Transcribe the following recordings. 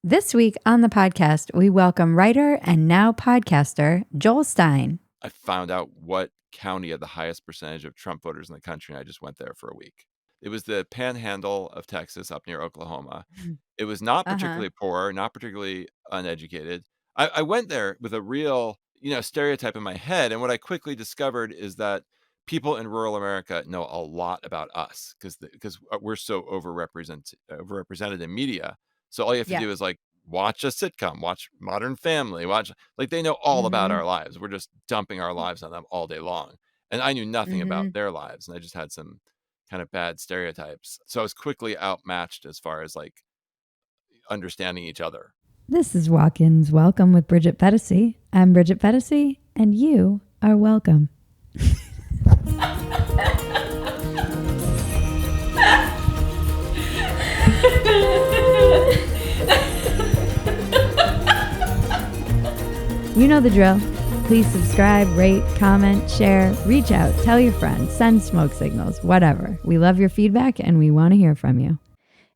This week on the podcast, we welcome writer and now podcaster Joel Stein. I found out what county had the highest percentage of Trump voters in the country, and I just went there for a week. It was the panhandle of Texas up near Oklahoma. It was not particularly poor, not particularly uneducated. I went there with a real, stereotype in my head, and what I quickly discovered is that people in rural America know a lot about us because we're so overrepresented in media. So all you have to do is watch a sitcom, watch Modern Family, they know all about our lives. We're just dumping our lives on them all day long. And I knew nothing about their lives, and I just had some kind of bad stereotypes. So I was quickly outmatched as far as understanding each other. This is Walk-Ins Welcome with Bridget Phetasy. I'm Bridget Phetasy, and you are welcome. You know the drill. Please subscribe, rate, comment, share, reach out, tell your friends, send smoke signals, whatever. We love your feedback and we want to hear from you.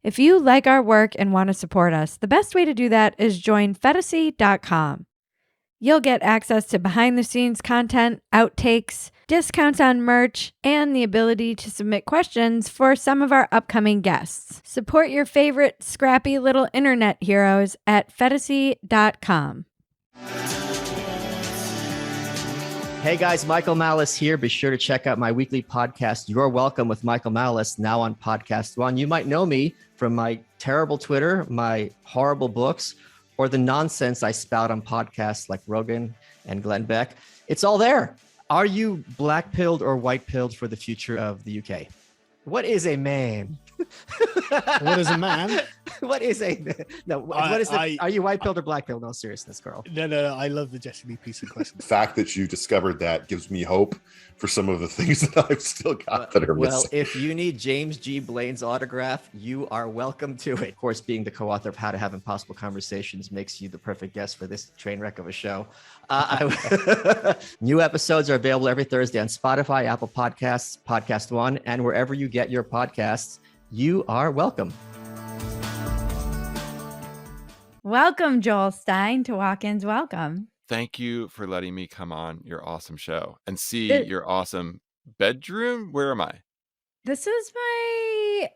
If you like our work and want to support us, the best way to do that is join Phetasy.com. You'll get access to behind-the-scenes content, outtakes, discounts on merch, and the ability to submit questions for some of our upcoming guests. Support your favorite scrappy little internet heroes at Phetasy.com. Hey guys, Michael Malice here. Be sure to check out my weekly podcast, You're Welcome with Michael Malice, now on Podcast One. You might know me from my terrible Twitter, my horrible books, or the nonsense I spout on podcasts like Rogan and Glenn Beck. It's all there. Are you black-pilled or white-pilled for the future of the UK? What is a man? What is a man? What is a no? What is it? Are you white-pilled or black-pilled? No seriousness, Carl. No. I love the Jesse Lee Pearson question. The fact that you discovered that gives me hope for some of the things that I've still got that are missing. Well, if you need James G. Blaine's autograph, you are welcome to it. Of course, being the co-author of How to Have Impossible Conversations makes you the perfect guest for this train wreck of a show. New episodes are available every Thursday on Spotify, Apple Podcasts, Podcast One, and wherever you get your podcasts. You are welcome. Welcome, Joel Stein, to Walk-Ins Welcome. Thank you for letting me come on your awesome show and see your awesome bedroom. Where am I? This is my,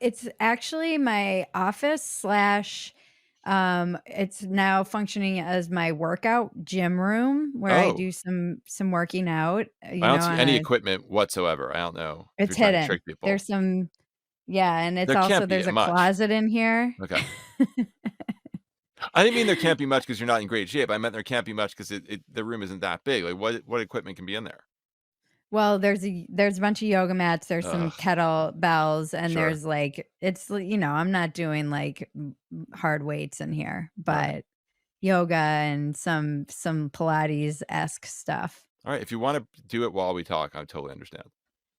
it's actually my office / it's now functioning as my workout gym room where I do some working out. I don't see any equipment whatsoever. I don't know. It's hidden. Trick people. There's some, and it's there's a closet in here. Okay. I didn't mean there can't be much because you're not in great shape. I meant there can't be much because the room isn't that big. Like what equipment can be in there? Well, there's a bunch of yoga mats. There's some kettlebells, and there's it's I'm not doing hard weights in here, but yoga and some Pilates-esque stuff. All right, if you want to do it while we talk, I totally understand.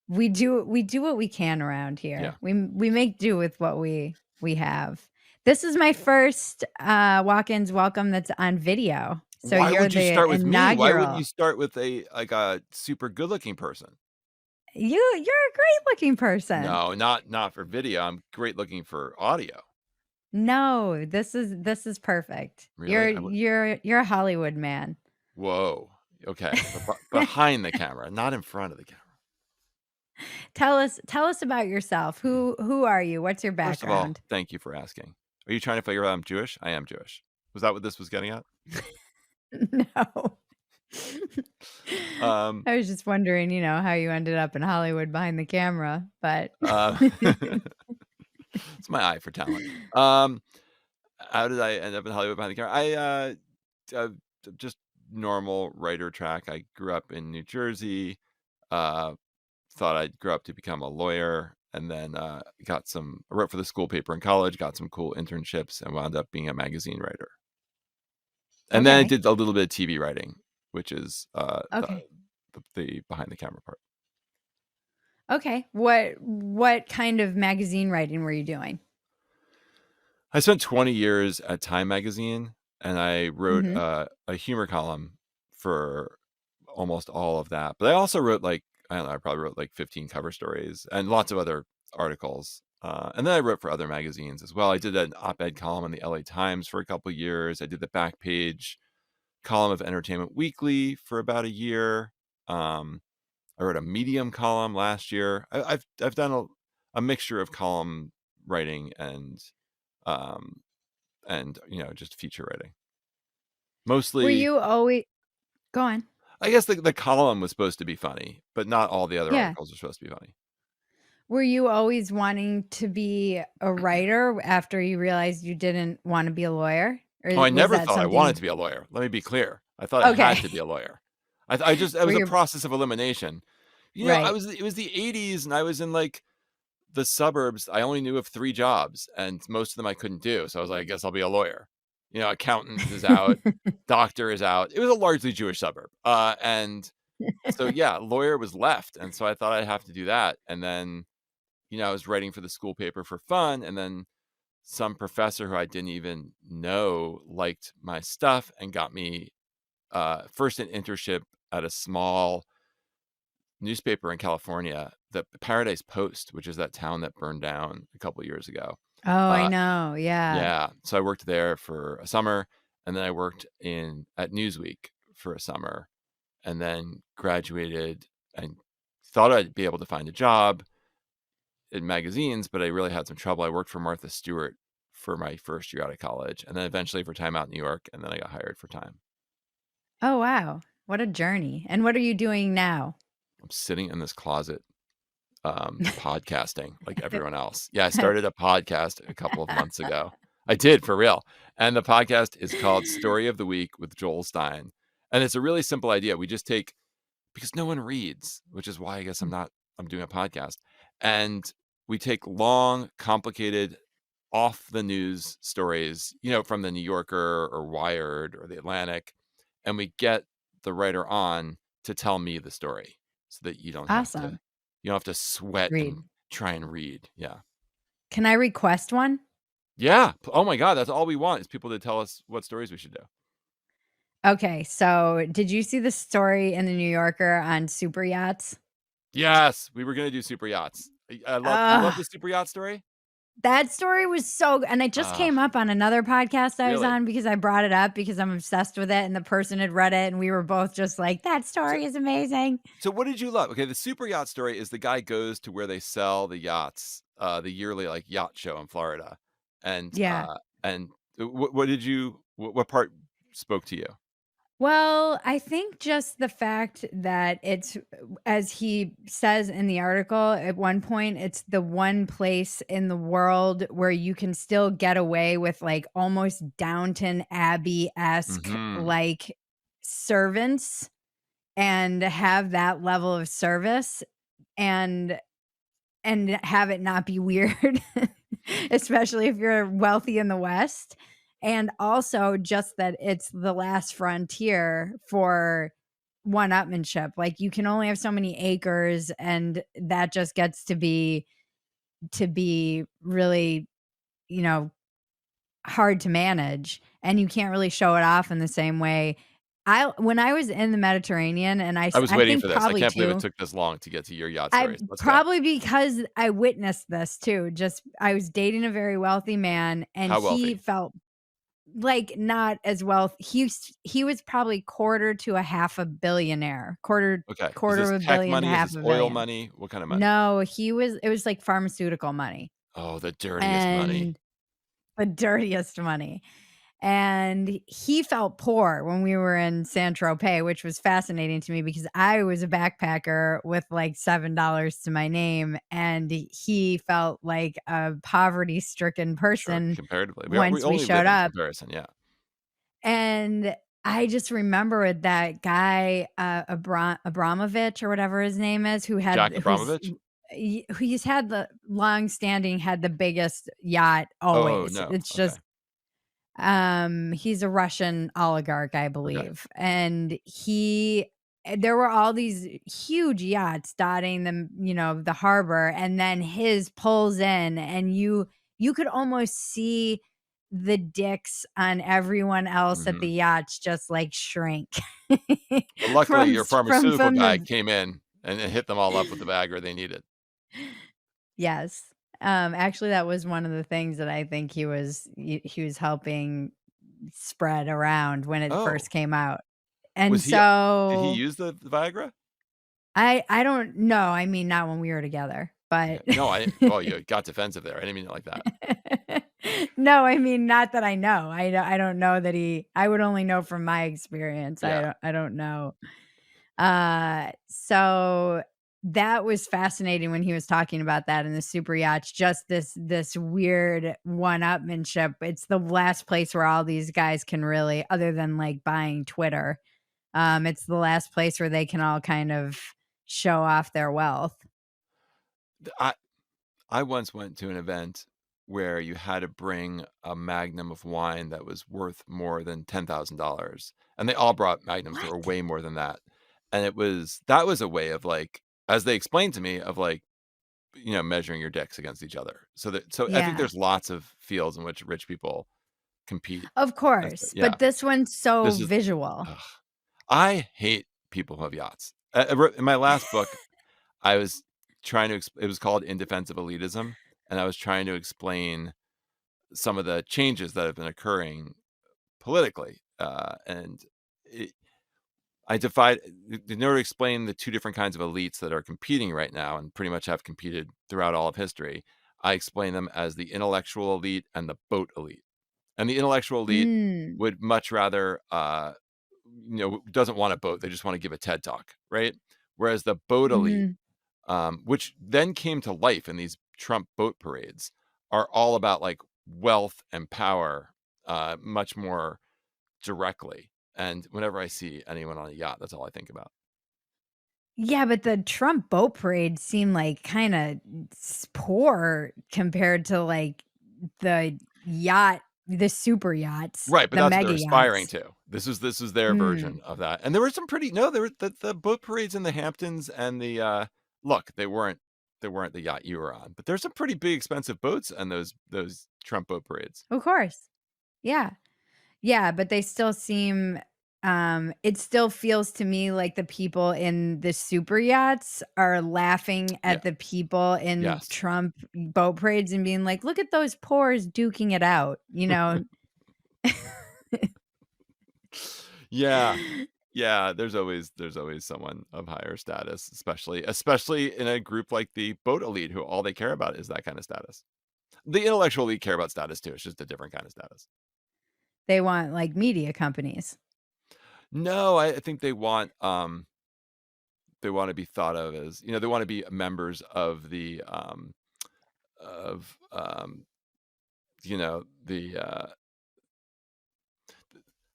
We do what we can around here. Yeah. We make do with what we have. This is my first Walk-Ins Welcome that's on video. So why you're would you the start with inaugural. me? Why wouldn't you start with a super good-looking person? You're a great-looking person. No, not for video. I'm great-looking for audio. No, this is perfect. Really? You're a Hollywood man. Whoa. Okay. Behind the camera, not in front of the camera. Tell us about yourself. Who are you? What's your background? First of all, thank you for asking. Are you trying to figure out I'm Jewish? I am Jewish. Was that what this was getting at? No. I was just wondering, how you ended up in Hollywood behind the camera, but it's my eye for talent. How did I end up in Hollywood behind the camera? I just normal writer track. I grew up in New Jersey. Thought I'd grow up to become a lawyer, and then I wrote for the school paper in college, got some cool internships, and wound up being a magazine writer. And then I did a little bit of TV writing, which is the behind the camera part. Okay. What kind of magazine writing were you doing? I spent 20 years at Time magazine, and I wrote a humor column for almost all of that. But I also wrote I probably wrote 15 cover stories and lots of other articles. And then I wrote for other magazines as well. I did an op-ed column in the LA Times for a couple of years. I did the back page column of Entertainment Weekly for about a year. I wrote a Medium column last year. I've done a mixture of column writing and just feature writing. Mostly. Were you always go on? I guess the column was supposed to be funny, but not all the other articles are supposed to be funny. Were you always wanting to be a writer after you realized you didn't want to be a lawyer? Or I never thought I wanted to be a lawyer. Let me be clear. I thought I had to be a lawyer. It was a process of elimination. It was the 80s and I was in like the suburbs. I only knew of 3 jobs and most of them I couldn't do. So I was like, I guess I'll be a lawyer. Accountant is out, doctor is out. It was a largely Jewish suburb. And so, lawyer was left. And so I thought I'd have to do that. And then, I was writing for the school paper for fun. And then some professor who I didn't even know liked my stuff and got me first an internship at a small newspaper in California, the Paradise Post, which is that town that burned down a couple of years ago. Oh, I know. Yeah. Yeah. So I worked there for a summer, and then I worked at Newsweek for a summer, and then graduated and thought I'd be able to find a job in magazines, but I really had some trouble. I worked for Martha Stewart for my first year out of college, and then eventually for Time Out New York, and then I got hired for Time. Oh, wow. What a journey. And what are you doing now? I'm sitting in this closet podcasting like everyone else. Yeah, I started a podcast a couple of months ago. I did, for real. And the podcast is called Story of the Week with Joel Stein. And it's a really simple idea. We just take, because no one reads, which is why I guess I'm doing a podcast. And we take long, complicated, off the news stories, from the New Yorker or Wired or the Atlantic, and we get the writer on to tell me the story so that you don't have to sweat and try and read. Yeah. Can I request one? Yeah. Oh my God. That's all we want is people to tell us what stories we should do. Okay. So did you see the story in the New Yorker on super yachts? Yes. We were going to do super yachts. I love the super yacht story. That story was so good. And it just came up on another podcast I was on because I brought it up because I'm obsessed with it and the person had read it and we were both just like, that story is amazing. So what did you love? Okay, the super yacht story is the guy goes to where they sell the yachts, the yearly like yacht show in Florida. And what part spoke to you? Well, I think just the fact that it's, as he says in the article, at one point, it's the one place in the world where you can still get away with like almost Downton Abbey-esque like servants and have that level of service and have it not be weird, especially if you're wealthy in the West. And also just that it's the last frontier for one-upmanship. Like you can only have so many acres and that just gets to be really, hard to manage. And you can't really show it off in the same way. When I was in the Mediterranean and I was waiting for this. I can't believe it took this long to get to your yacht stories. Probably because I witnessed this too. I was dating a very wealthy man and he felt like not as wealthy. He was probably quarter to a half a billionaire. Quarter of a billion money, to half a billion. Oil money? What kind of money? No, it was like pharmaceutical money. Oh, the dirtiest money. The dirtiest money. And he felt poor when we were in Saint-Tropez, which was fascinating to me because I was a backpacker with like $7 to my name. And he felt like a poverty-stricken person comparatively. Once we showed up. Comparison, yeah. And I just remember that guy, Abramovich or whatever his name is, who had Jack Abramovich? He's had the had the biggest yacht always. Oh, no. It's just he's a Russian oligarch, I believe. Okay. And there were all these huge yachts dotting the harbor, and then his pulls in and you could almost see the dicks on everyone else at the yachts just like shrink. Luckily your pharmaceutical guy came in and hit them all up with the bag or they needed. Yes. Actually, that was one of the things that I think he was helping spread around when it Oh, first came out. And was he? Did he so use the Viagra? I don't know. I mean, not when we were together, Okay. but No, I didn't. Oh, you got defensive there. I didn't mean it like that. no, I mean, not that I know. I don't know that I would only know from my experience. Yeah. I don't know. So that was fascinating when he was talking about that in the super yachts, just this weird one-upmanship. It's the last place where all these guys can really, other than like buying Twitter, it's the last place where they can all kind of show off their wealth. I once went to an event where you had to bring a magnum of wine that was worth more than $10,000, and they all brought magnums that were What? way more than that. And that was a way of like, as they explained to me, of like, measuring your dicks against each other. So I think Yeah, there's lots of fields in which rich people compete. of course. Yeah, But this one's so this is. visual. Ugh. I hate people who have yachts. In my last book, I was trying to. It was called In Defense of Elitism, and I was trying to explain some of the changes that have been occurring politically, and it, I defied in order to explain the two different kinds of elites that are competing right now, and pretty much have competed throughout all of history. I explain them as the intellectual elite and the boat elite. And the intellectual elite Mm, would much rather, doesn't want a boat. They just want to give a TED talk, right? Whereas the boat elite, mhm. which then came to life in these Trump boat parades, are all about like wealth and power, much more directly. And whenever I see anyone on a yacht, that's all I think about. Yeah, but the Trump boat parade seemed like kinda poor compared to, like, the the super yachts, Right, but the that's what they're mega aspiring yachts. to. This is their Mm, version of that. And there were some pretty no, there were the boat parades in the Hamptons and look, they weren't the yacht you were on, but there's some pretty big expensive boats and those Trump boat parades. of course. Yeah. Yeah, but they still seem, it still feels to me like the people in the super yachts are laughing Yeah. at the people in Yes. Trump boat parades and being like, "Look at those poors duking it out," you know? Yeah. Yeah, there's always someone of higher status, especially in a group like the boat elite who all they care about is that kind of status. The intellectual elite care about status too. It's just a different kind of status. They want, like, media companies. No, I think they want to be thought of as, they want to be members of the of the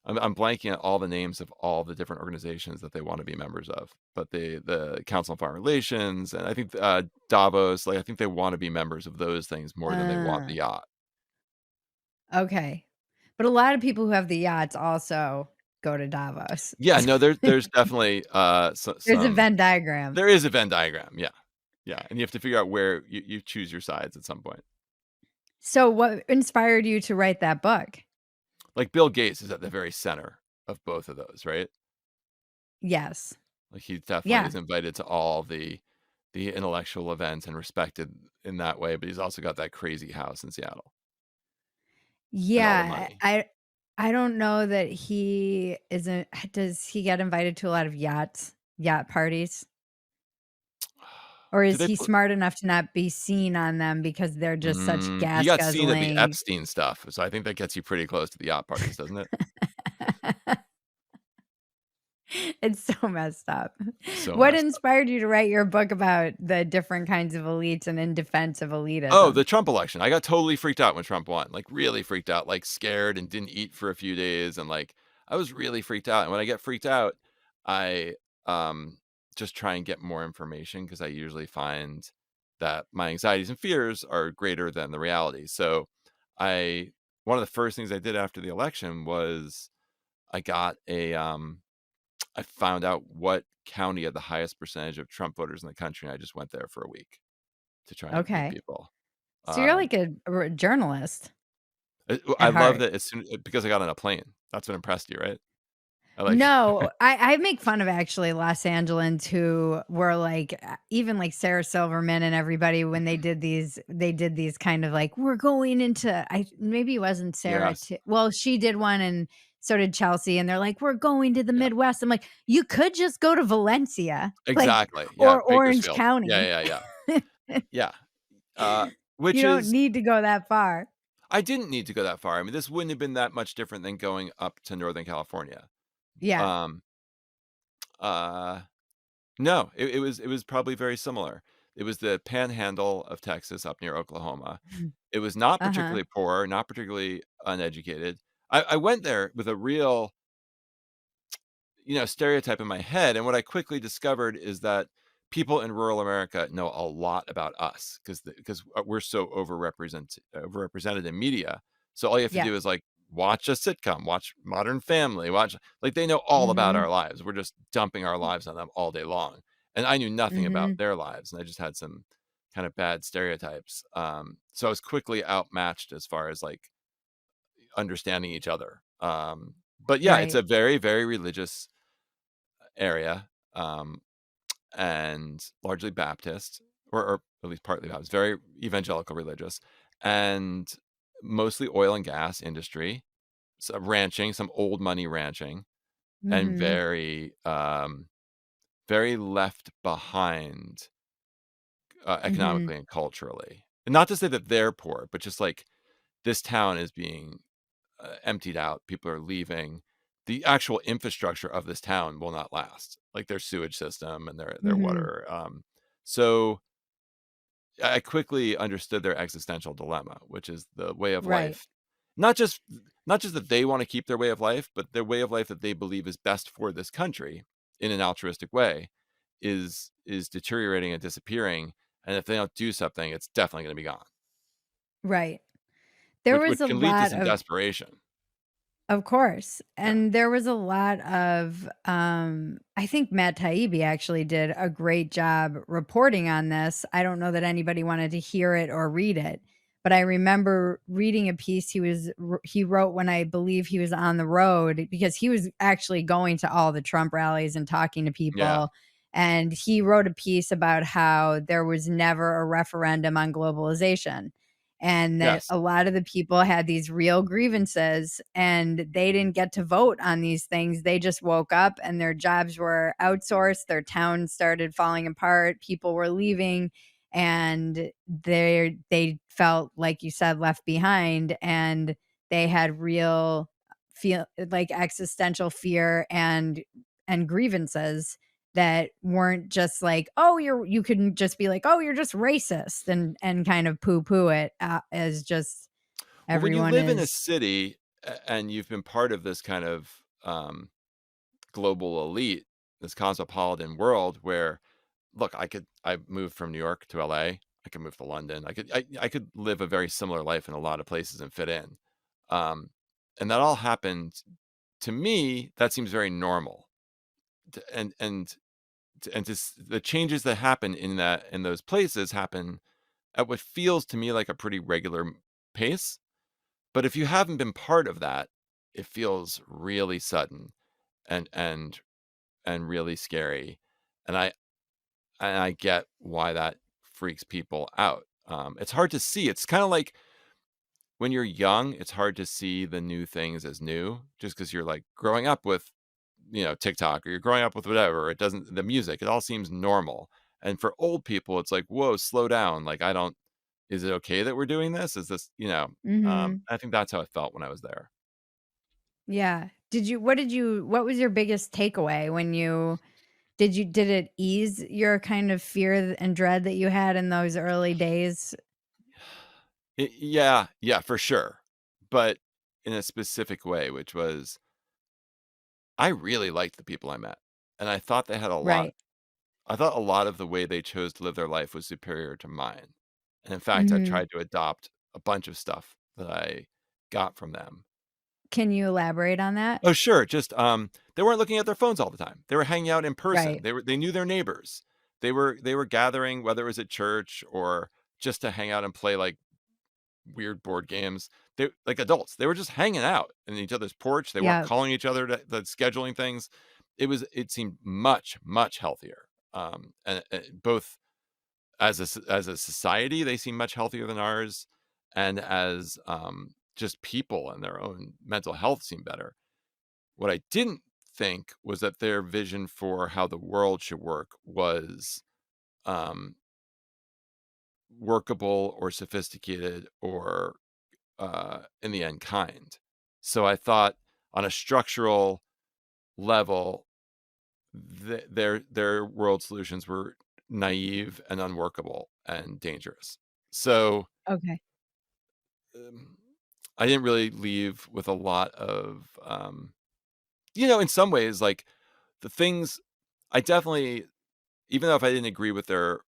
I'm blanking on all the names of all the different organizations that they want to be members of, but the Council on Foreign Relations, and I think Davos, like I think they want to be members of those things more than they want Uh, the yacht. okay. But a lot of people who have the yachts also go to Davos. Yeah, no, there's definitely There's a some Venn diagram. there is a Venn diagram, yeah, yeah, and you have to figure out where you choose your sides at some point. So what inspired you to write that book? Like Bill Gates is at the very center of both of those, right? Yes. Like he definitely Yeah. is invited to all the intellectual events and respected in that way, but he's also got that crazy house in Seattle and all the Yeah, money. I don't know that he isn't does he get invited to a lot of yacht parties? Or Do is they he put smart enough to not be seen on them because they're just such he gas got seen at the guzzling. Epstein stuff, so I think that gets you pretty close to the yacht parties, doesn't it? It's so messed up. So What messed up. inspired you to write your book about the different kinds of elites and in defense of Oh, elitism? the Trump election. I got totally freaked out when Trump won, like really freaked out, like scared and didn't eat for a few days, and like I was really freaked out. And when I get freaked out, I just try and get more information because I usually find that my anxieties and fears are greater than the reality. So I one of the first things I did after the election was I got I found out what county had the highest percentage of Trump voters in the country, and I just went there for a week to try and meet Okay. people. So you're Um, like a journalist I at love heart. that as soon because I got on a plane. That's what impressed you, right? No, I make fun of actually Los Angelans who were like, even like Sarah Silverman and everybody when they did these kind of like, we're going into, maybe it wasn't Sarah. Yes. Well, she did one and so did Chelsea. And they're like, we're going to the Midwest. I'm like, you could just go to Valencia. Exactly. Like, Yeah. or Orange Bakersfield. County. Yeah. Which you don't need to go that far. I didn't need to go that far. I mean, this wouldn't have been that much different than going up to Northern California. Yeah. No, it was probably very similar. It was the panhandle of Texas up near Oklahoma. It was not particularly poor, not particularly uneducated. I went there with a real, stereotype in my head. And what I quickly discovered is that people in rural America know a lot about us because we're so overrepresented in media. So all you have to do is like watch a sitcom, watch Modern Family, like they know all about our lives. We're just dumping our lives on them all day long. And I knew nothing about their lives, and I just had some kind of bad stereotypes. So I was quickly outmatched as far as like understanding each other. But yeah, it's a very, very religious area, and largely Baptist, or at least partly Baptist, very evangelical religious, and mostly oil and gas industry, some ranching, some old money ranching, and very, very left behind economically and culturally. And not to say that they're poor, but just like this town is being emptied out. People are leaving. The actual infrastructure of this town will not last, like their sewage system and their water. So I quickly understood their existential dilemma, which is the way of life. Not just that they want to keep their way of life, but their way of life that they believe is best for this country in an altruistic way is deteriorating and disappearing. And if they don't do something, it's definitely going to be gone. Right. There which was a can lead to lot some of desperation. Of course. And there was a lot of, I think Matt Taibbi actually did a great job reporting on this. I don't know that anybody wanted to hear it or read it, but I remember reading a piece he wrote when I believe he was on the road, because he was actually going to all the Trump rallies and talking to people. Yeah. And he wrote a piece about how there was never a referendum on globalization. And that a lot of the people had these real grievances and they didn't get to vote on these things. They just woke up and their jobs were outsourced. Their towns started falling apart. People were leaving and they felt, like you said, left behind, and they had real like existential fear and grievances that weren't just like, oh, you couldn't just be like, oh, you're just racist and kind of poo it as just everyone when you live in a is. city and you've been part of this kind of global elite, this cosmopolitan world where, look, I moved from New York to LA. I could move to London. I could live a very similar life in a lot of places and fit in. And that all happened to me. That seems very normal. And the changes that happen in those places happen at what feels to me like a pretty regular pace. But if you haven't been part of that, it feels really sudden and really scary. And I get why that freaks people out. It's hard to see. It's kind of like when you're young, it's hard to see the new things as new, just because you're like growing up with, TikTok, or you're growing up with whatever. The music, it all seems normal. And for old people, it's like, whoa, slow down. Like, is it okay that we're doing this? Is this, I think that's how it felt when I was there. Yeah. What was your biggest takeaway when did it ease your kind of fear and dread that you had in those early days? Yeah, for sure. But in a specific way, which was, I really liked the people I met. And I thought they had a lot. Right. I thought a lot of the way they chose to live their life was superior to mine. And in fact, I tried to adopt a bunch of stuff that I got from them. Can you elaborate on that? Oh, sure. Just they weren't looking at their phones all the time. They were hanging out in person. Right. They knew their neighbors. They were gathering, whether it was at church or just to hang out and play like weird board games. They like adults. They were just hanging out in each other's porch. They weren't Yeah. calling each other to scheduling things. It seemed much, much healthier. And both as a society, they seem much healthier than ours, and as just people and their own mental health seem better. What I didn't think was that their vision for how the world should work was um, workable or sophisticated or in the end kind. So I thought on a structural level, their world solutions were naive and unworkable and dangerous. So Okay. um, I didn't really leave with a lot of in some ways, like the things I definitely, even though if I didn't agree with their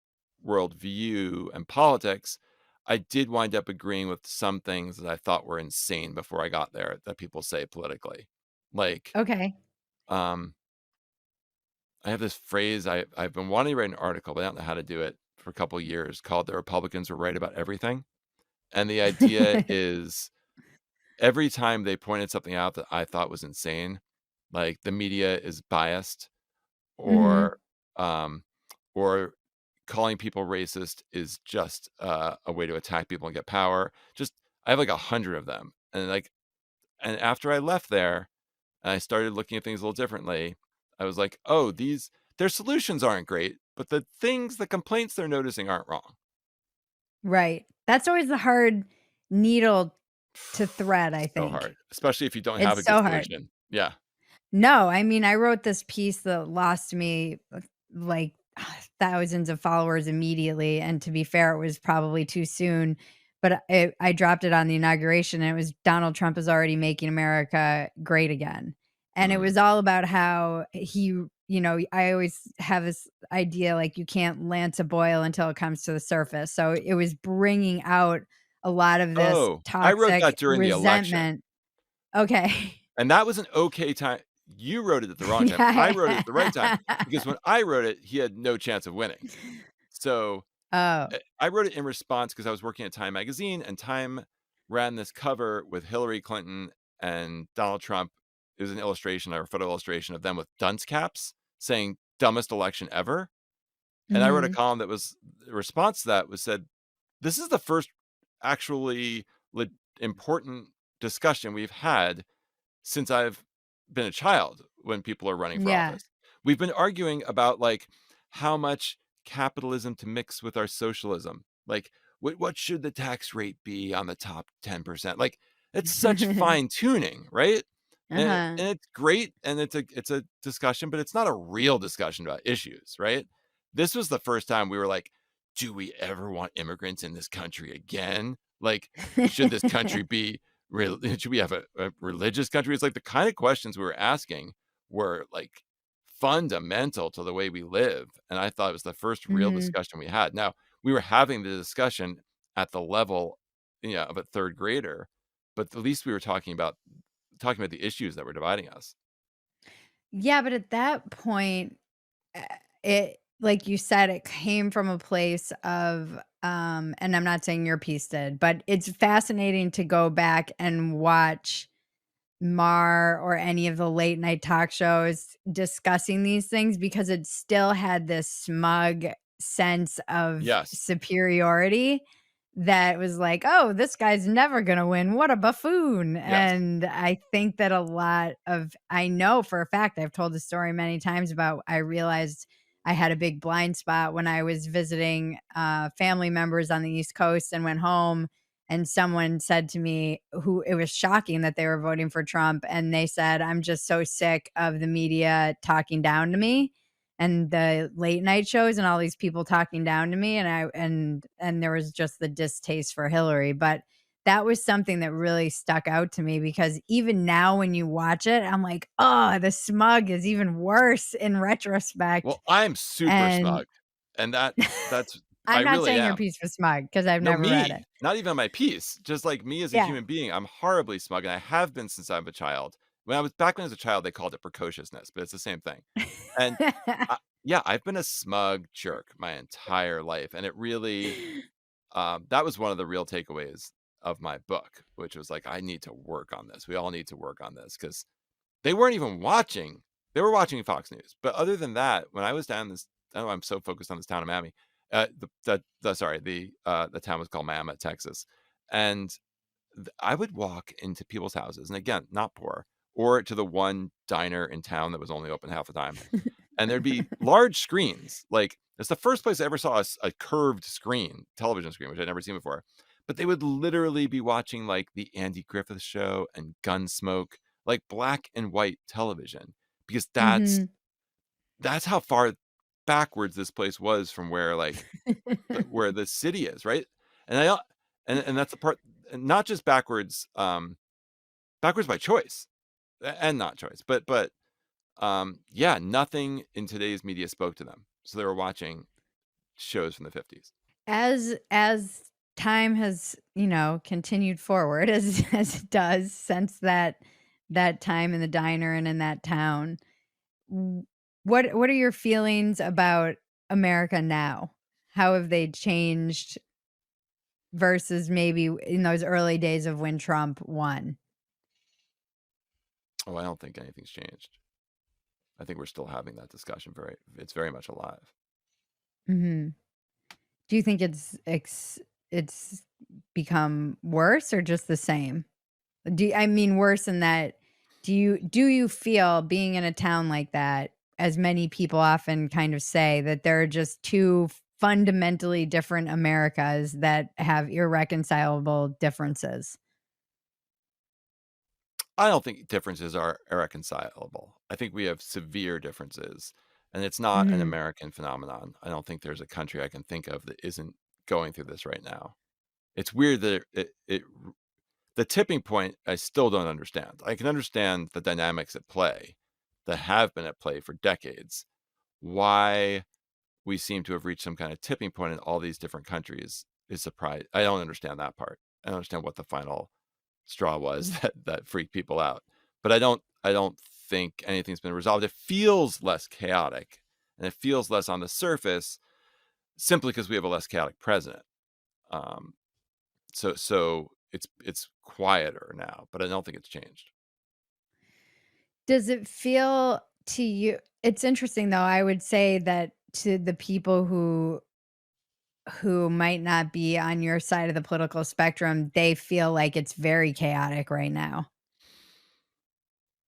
worldview and politics, I did wind up agreeing with some things that I thought were insane before I got there that people say politically. Like, Okay. um, I have this phrase, I've been wanting to write an article, but I don't know how to do it for a couple of years, called "The Republicans Were Right About Everything." And the idea is every time they pointed something out that I thought was insane, like the media is biased, Hmm. or um, or calling people racist is just a way to attack people and get power. Just I have like 100 of them, and after I left there and I started looking at things a little differently, I was like, oh, their solutions aren't great, but the complaints they're noticing aren't wrong. Right. That's always the hard needle to thread, I So think. hard, especially if you don't have a It's good so hard. solution. Yeah. No, I mean, I wrote this piece that lost me like thousands of followers immediately. And to be fair, it was probably too soon. But I dropped it on the inauguration, and it was Donald Trump is already making America great again. And it Mm. was all about how I always have this idea like you can't land to boil until it comes to the surface. So it was bringing out a lot of this Oh, I wrote that toxic during the election. resentment. Okay. And that was an okay time. You wrote it at the wrong time. I wrote it Yeah. at the right time because when I wrote it, he had no chance of winning. So Oh. I wrote it in response because I was working at Time magazine, and Time ran this cover with Hillary Clinton and Donald Trump. It was an illustration or a photo illustration of them with dunce caps saying dumbest election ever. And I wrote a Mhm. column that was the response to that was said, this is the first actually important discussion we've had since I've been a child when people are running for Yeah. office. We've been arguing about like how much capitalism to mix with our socialism. Like what should the tax rate be on the top 10%? Like it's such fine tuning, right? Uh-huh. And it's great and it's a discussion, but it's not a real discussion about issues, right? This was the first time we were like, do we ever want immigrants in this country again? Like, should this country be should we have a religious country? It's like the kind of questions we were asking were like fundamental to the way we live. And I thought it was the first real Mhm. discussion we had. Now, we were having the discussion at the level, of a third grader, but at least we were talking about the issues that were dividing us. Yeah, but at that point, eh, it like you said, it came from a place of, and I'm not saying your piece did, but it's fascinating to go back and watch Mar or any of the late night talk shows discussing these things because it still had this smug sense of Yes. superiority that was like, "Oh, this guy's never gonna win. What a buffoon." Yes. And I think that a lot of I know for a fact, I've told the story many times about I realized I had a big blind spot when I was visiting, family members on the East Coast and went home and someone said to me who it was shocking that they were voting for Trump, and they said, "I'm just so sick of the media talking down to me and the late night shows and all these people talking down to me." And there was just the distaste for Hillary, but that was something that really stuck out to me because even now when you watch it, I'm like, "Oh, the smug is even worse in retrospect." Well, I'm super And smug. And that's I I'm not really saying your am. piece was smug because 'cause I've No, never read it. me, not even my piece, just like me as a Yeah. human being, I'm horribly smug, and I have been since I'm a child. When I was a child, they called it precociousness, but it's the same thing. And, yeah, I've been a smug jerk my entire life, and it really, that was one of the real takeaways, of my book, which was like, I need to work on this. We all need to work on this, because they weren't even watching. They were watching Fox News. But other than that, when I was down this, I don't know, I'm so focused on this town of Miami. The town was called Miami, Texas. And I would walk into people's houses, and again, not poor, or to the one diner in town that was only open half the time. And there'd be large screens. Like, it's the first place I ever saw a curved screen, television screen, which I'd never seen before. But they would literally be watching like the Andy Griffith Show and Gunsmoke, like black and white television, because that's how far backwards this place was from where like where the city is, right? And and that's the part, not just backwards by choice and not choice, but yeah, nothing in today's media spoke to them, so they were watching shows from the 50s. As time has, continued forward, as it does since that time in the diner and in that town, what are your feelings about America now? How have they changed versus maybe in those early days of when Trump won? Oh, I don't think anything's changed. I think we're still having that discussion. It's very much alive. Mm-hmm. Do you think it's become worse or just the same? I mean worse in that, do you feel, being in a town like that, as many people often kind of say, that there are just two fundamentally different Americas that have irreconcilable differences? I don't think differences are irreconcilable. I think we have severe differences, and it's not an American phenomenon. I don't think there's a country I can think of that isn't going through this right now. It's weird that the tipping point, I still don't understand. I can understand the dynamics at play that have been at play for decades. Why we seem to have reached some kind of tipping point in all these different countries is surprising. I don't understand that part. I don't understand what the final straw was that freaked people out. But I don't think anything's been resolved. It feels less chaotic, and it feels less on the surface, simply because we have a less chaotic president. So it's quieter now, but I don't think it's changed. Does it feel to you? It's interesting though. I would say that to the people who might not be on your side of the political spectrum, they feel like it's very chaotic right now.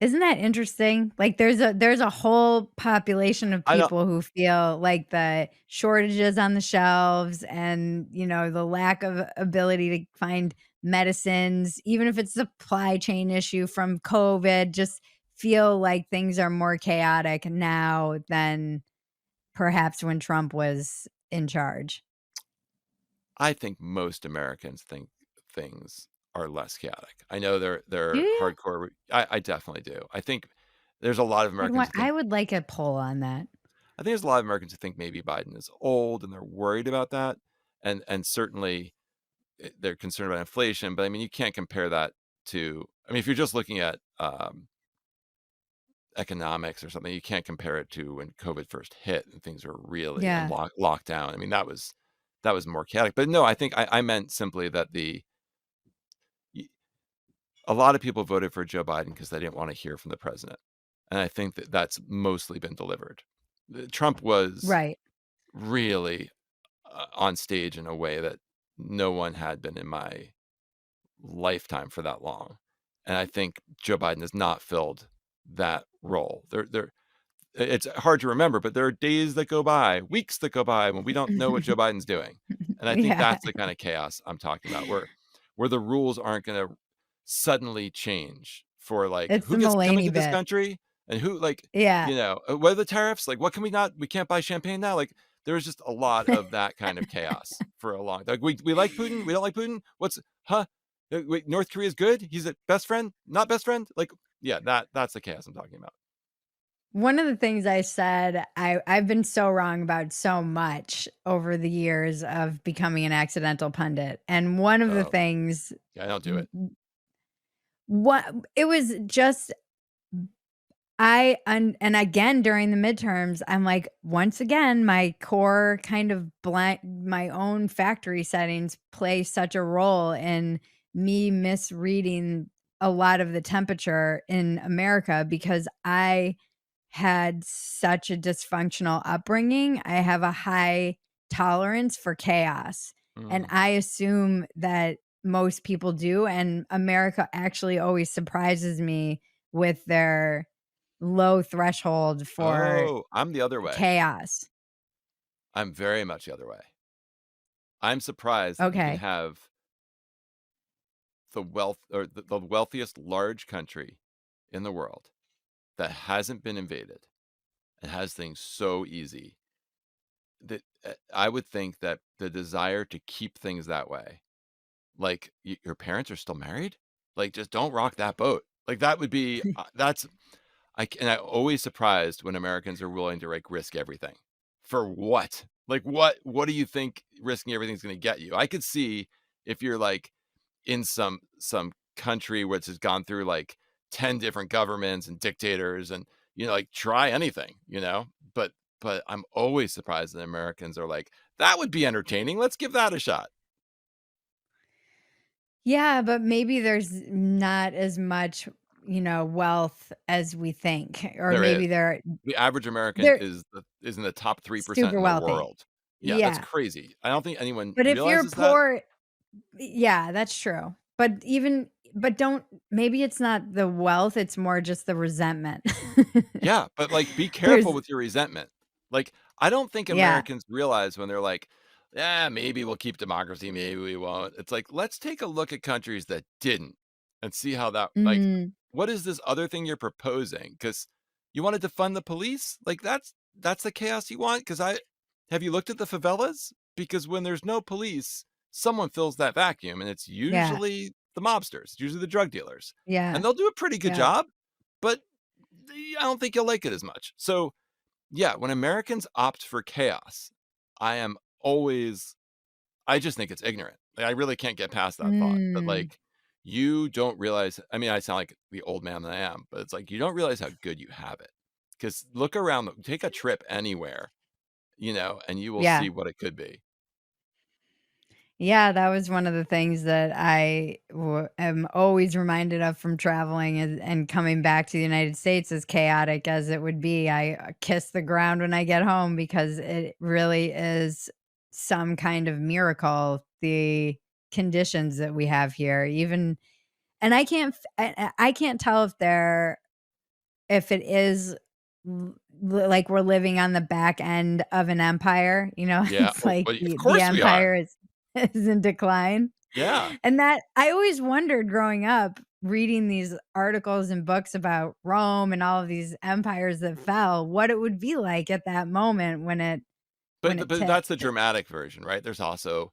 Isn't that interesting? Like there's a whole population of people who feel like the shortages on the shelves and, the lack of ability to find medicines, even if it's a supply chain issue from COVID, just feel like things are more chaotic now than perhaps when Trump was in charge. I think most Americans think things are less chaotic. I know they're hardcore. I definitely do. I think there's a lot of Americans. I would like a poll on that. I think there's a lot of Americans who think maybe Biden is old and they're worried about that, and certainly they're concerned about inflation. But I mean, you can't compare that to. I mean, if you're just looking at economics or something, you can't compare it to when COVID first hit and things were really locked down. I mean, that was more chaotic. But no, I think I meant simply that a lot of people voted for Joe Biden because they didn't want to hear from the president, and I think that's mostly been delivered. Trump was really on stage in a way that no one had been in my lifetime for that long, and I think Joe Biden has not filled that role. It's hard to remember, but there are days that go by, weeks that go by when we don't know what Joe Biden's doing, and I think that's the kind of chaos I'm talking about, where the rules aren't going to suddenly change for like who gets coming to this country and who what are the tariffs, like what can we can't buy champagne now, like there was just a lot of that kind of chaos for a long time. Like we like Putin, we don't like Putin, wait, North Korea's good, he's a best friend, not best friend, like that's the chaos I'm talking about. One of the things I said, I've been so wrong about so much over the years of becoming an accidental pundit, and one of the things I don't do it. It was just and again during the midterms, I'm like, once again, my core kind of my own factory settings play such a role in me misreading a lot of the temperature in America because I had such a dysfunctional upbringing. I have a high tolerance for chaos. And Mm. I assume that most people do. And America actually always surprises me with their low threshold for Oh, I'm the other way. chaos. I'm very much the other way. I'm surprised that you can Okay. have the wealth or the wealthiest large country in the world that hasn't been invaded and has things so easy that I would think that the desire to keep things that way, like your parents are still married, like just don't rock that boat. Like that would be that's and I'm always surprised when Americans are willing to like risk everything for what? Like what do you think risking everything is going to get you? I could see if you're like in some country which has gone through like 10 different governments and dictators and like try anything, but I'm always surprised that Americans are like, that would be entertaining. Let's give that a shot. Yeah, but maybe there's not as much, wealth as we think, or There is. maybe they're The average American they're is in the top 3% super in the wealthy. world. Yeah, that's Yeah. crazy. I don't think anyone But if you're realizes that. poor, yeah, that's true. But don't maybe it's not the wealth, it's more just the resentment. Yeah, but, like, be careful There's with your resentment. Like, I don't think yeah. Americans realize when they're like, "Yeah, maybe we'll keep democracy, maybe we won't." It's like, let's take a look at countries that didn't and see how that like, Mm, what is this other thing you're proposing? Because you wanna defund the police? Like, that's the chaos you want? Because have you looked at the favelas? Because when there's no police, someone fills that vacuum, and it's yeah. usually the mobsters, it's usually the drug dealers, Yeah. and they'll do a pretty good Yeah. job, but I don't think you'll like it as much. So, yeah, when Americans opt for chaos, I am always I just think it's ignorant. Like, I really can't get past that thought that, Mm, like, you don't realize I mean, I sound like the old man that I am, but it's like, you don't realize how good you have it. Because look around, take a trip anywhere, and you will yeah. see what it could be. Yeah, that was one of the things that am always reminded of from traveling and coming back to the United States, as chaotic as it would be. I kiss the ground when I get home because it really is some kind of miracle, the conditions that we have here. Even and I can't tell if it is like we're living on the back end of an empire, Yeah. it's Oh, like well, of the course we are. empire is is in decline. Yeah. And that I always wondered growing up reading these articles and books about Rome and all of these empires that fell, what it would be like at that moment when it But that's the tipped. dramatic version, right? There's also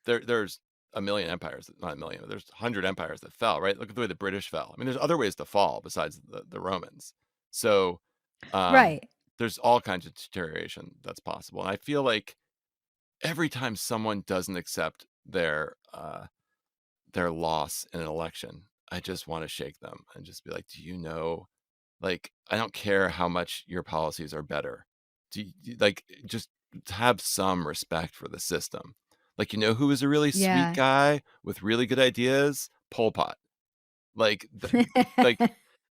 there's a million empires, not a million, but there's 100 empires that fell, right? Look at the way the British fell. I mean, there's other ways to fall besides the Romans. So, um, Right. there's all kinds of deterioration that's possible. And I feel like every time someone doesn't accept their loss in an election, I just want to shake them and just be like, "Do you know, like, I don't care how much your policies are better. Like, just have some respect for the system." Like, who is a really sweet Yeah. guy with really good ideas? Pol Pot. Like, like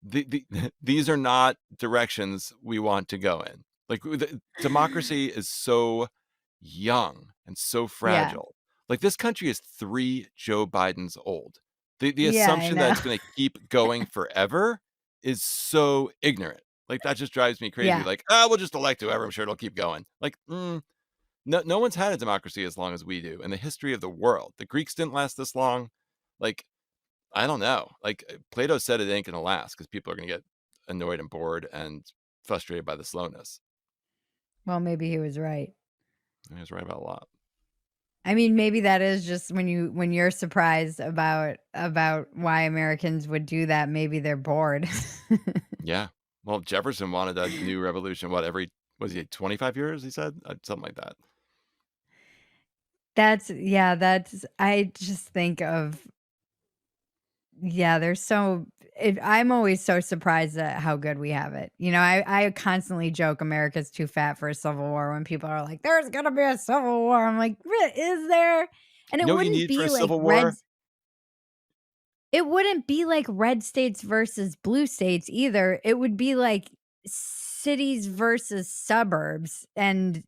these are not directions we want to go in. Like, democracy is so young and so Yeah. fragile. Like, this country is 3 Joe Bidens old. The Yeah, I assumption that know. it's gonna keep going forever is so ignorant. Like, that just drives me crazy. Yeah. Like, "Oh, we'll just elect whoever, I'm sure it'll keep going." Like, no one's had a democracy as long as we do in the history of the world. The Greeks didn't last this long. Like, I don't know. Like, Plato said it ain't gonna last because people are gonna get annoyed and bored and frustrated by the slowness. Well, maybe he was right. He was right about a lot. I mean, maybe that is just when you're surprised about why Americans would do that, maybe they're bored. Yeah. Well, Jefferson wanted a new revolution, what, every was he 25 years, he said? Something like that. That's I just think of yeah, there's so I'm always so surprised at how good we have it. I constantly joke America's too fat for a civil war when people are like, "There's gonna be a civil war." I'm like, "Is there?" And You it know what you wouldn't need for a be like civil war? reds. It wouldn't be like red states versus blue states either. It would be like cities versus suburbs and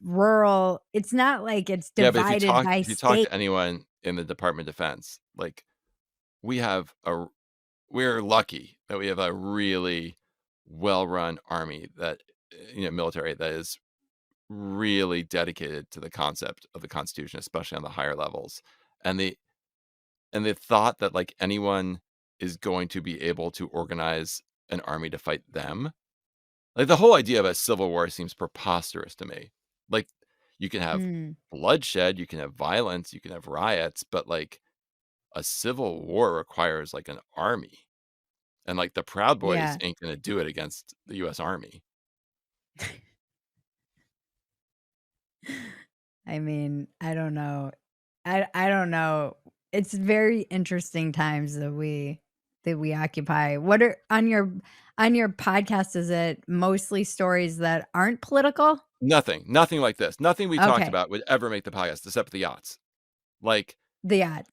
rural. It's not like it's Yeah, but divided by if you talk state. to anyone in the Department of Defense, like, we have a we're lucky that we have a really well-run army that, military that is really dedicated to the concept of the Constitution, especially on the higher levels. And the thought that, like, anyone is going to be able to organize an army to fight them, like, the whole idea of a civil war seems preposterous to me. Like, you can have Mm, bloodshed, you can have violence, you can have riots, but, like, a civil war requires, like, an army, and, like, the Proud Boys yeah. ain't gonna do it against the US Army. I mean, I don't know. I don't know. It's very interesting times that we occupy. What are on your podcast, is it mostly stories that aren't political? Nothing like this. Nothing we talked Okay. about would ever make the podcast except for the yachts. Like, The ad.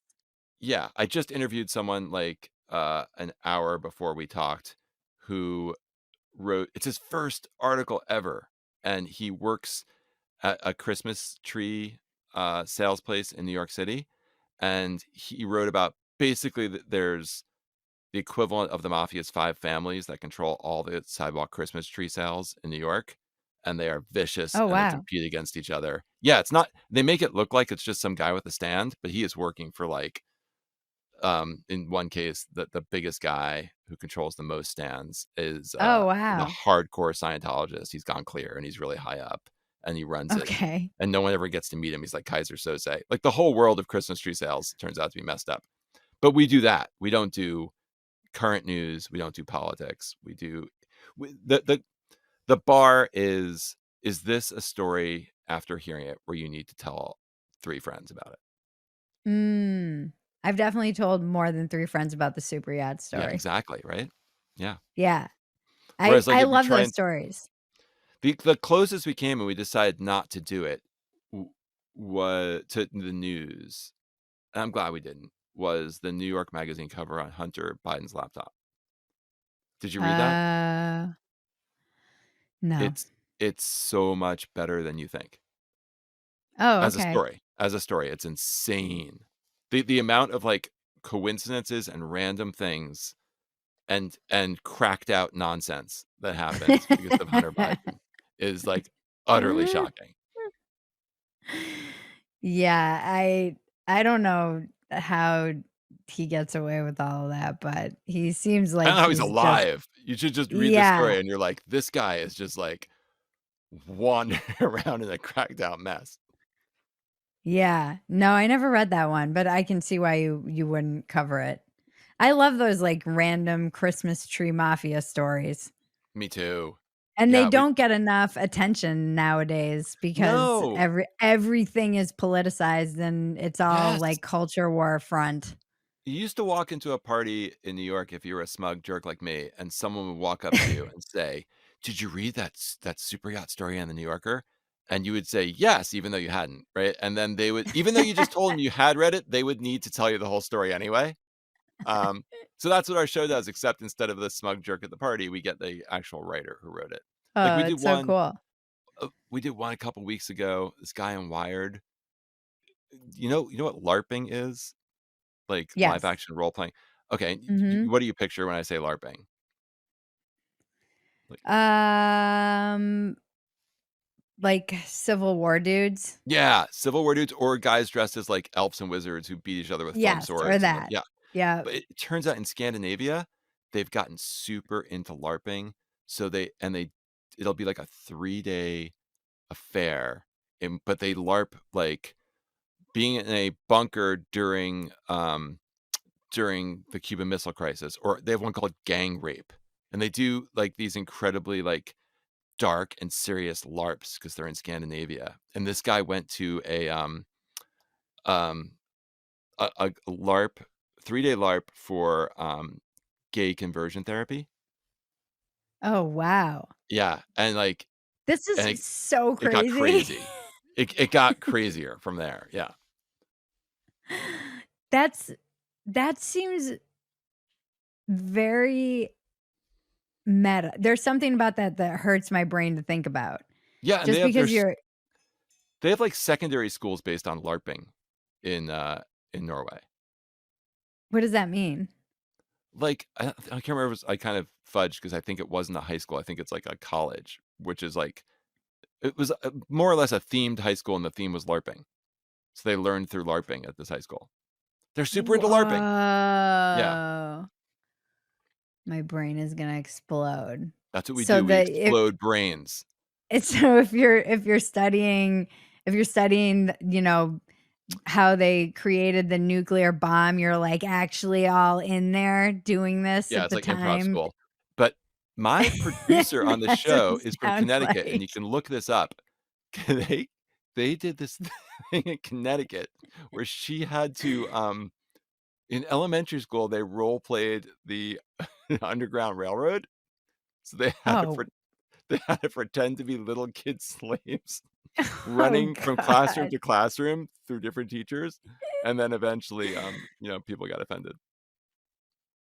yeah, I just interviewed someone, like, an hour before we talked who wrote it's his first article ever, and he works at a Christmas tree, sales place in New York City, and he wrote about basically that there's the equivalent of the mafia's 5 families that control all the sidewalk Christmas tree sales in New York, and they are vicious Oh, and they wow. compete against each other. Yeah, it's not they make it look like it's just some guy with a stand, but he is working for, like, in one case, the biggest guy who controls the most stands is, Oh, the wow. hardcore Scientologist. He's gone clear, and he's really high up, and he runs it, Okay. and no one ever gets to meet him. He's like Kaiser Soze. Like, the whole world of Christmas tree sales turns out to be messed up. But we do that. We don't do current news. We don't do politics. We do we the bar is this a story after hearing it where you need to tell 3 friends about it? Mm. I've definitely told more than 3 friends about the super yacht Yeah, story. exactly, right? Yeah. Yeah. Whereas, like, I if you're love those trying stories. the closest we came and we decided not to do it was to the news, and I'm glad we didn't, was the New York Magazine cover on Hunter Biden's laptop. Did you read that? Uh, no. It's it's so much better than you think. Oh, As a okay. story. As a story, it's insane. The amount of, like, coincidences and random things and cracked out nonsense that happens because of Hunter Biden is, like, utterly shocking. Yeah, I don't know how he gets away with all of that, but he seems I don't like know how he's he's just alive. You should just read the yeah, story and you're like, "This guy is just, like, wandering around in a cracked out mess." yeah. No, I never read that one, but I can see why you wouldn't cover it. I love those, like, random Christmas tree mafia stories, Me too. and they Yeah, we don't get enough attention nowadays because No! everything is politicized and it's all, Yes! like, culture war front. You used to walk into a party in New York if you were a smug jerk like me, and someone would walk up to you and say, "Did you read that super yacht story on The New Yorker?" And you would say, "Yes," even though you hadn't, right? And then they would even though you just told them you had read it, they would need to tell you the whole story anyway. Um, so that's what our show does, except instead of the smug jerk at the party, we get the actual writer who wrote it. Like, Oh, it's so cool. we did one a couple weeks ago, this guy in Wired. You know what LARPing is? Like, live Yes. action role playing? Okay, Mhm. what do you picture when I say LARPing? Like Um, like Civil War dudes? yeah, Civil War dudes or guys dressed as, like, elves and wizards who beat each other with foam Yes, or swords and then that. yeah. Yep. But it turns out in Scandinavia, they've gotten super into LARPing, so they it'll be like a 3-day affair, but they LARP, like, being in a bunker during the Cuban Missile Crisis, or they have one called Gang Rape, and they do, like, these incredibly, like, dark and serious LARPs because 'cause they're in Scandinavia, and this guy went to um, a LARP 3-day LARP for, gay conversion therapy. Oh, wow. Yeah, and, like This and is so it got crazy. crazy. It got crazier from there, yeah. That's that seems very meta. There's something about that hurts my brain to think about. Yeah, and Just because they have like secondary schools based on LARPing in Norway. What does that mean? Like I can't remember. I kind of fudged because I think it wasn't a high school. I think it's like a college, which is like it was more or less a themed high school, and the theme was LARPing. So they learned through LARPing at this high school. They're super into LARPing. Yeah. My brain is gonna explode. That's what we do. We explode brains. So if you're studying, you know, how they created the nuclear bomb, you're like actually all in there doing this at the time. Improv school. But my producer on the show is from Connecticut, and you can look this up. They did this thing in Connecticut where she had to in elementary school they role played the Underground Railroad. So they had to pretend to be little kid slaves running from classroom to classroom through different teachers, and then eventually people got offended.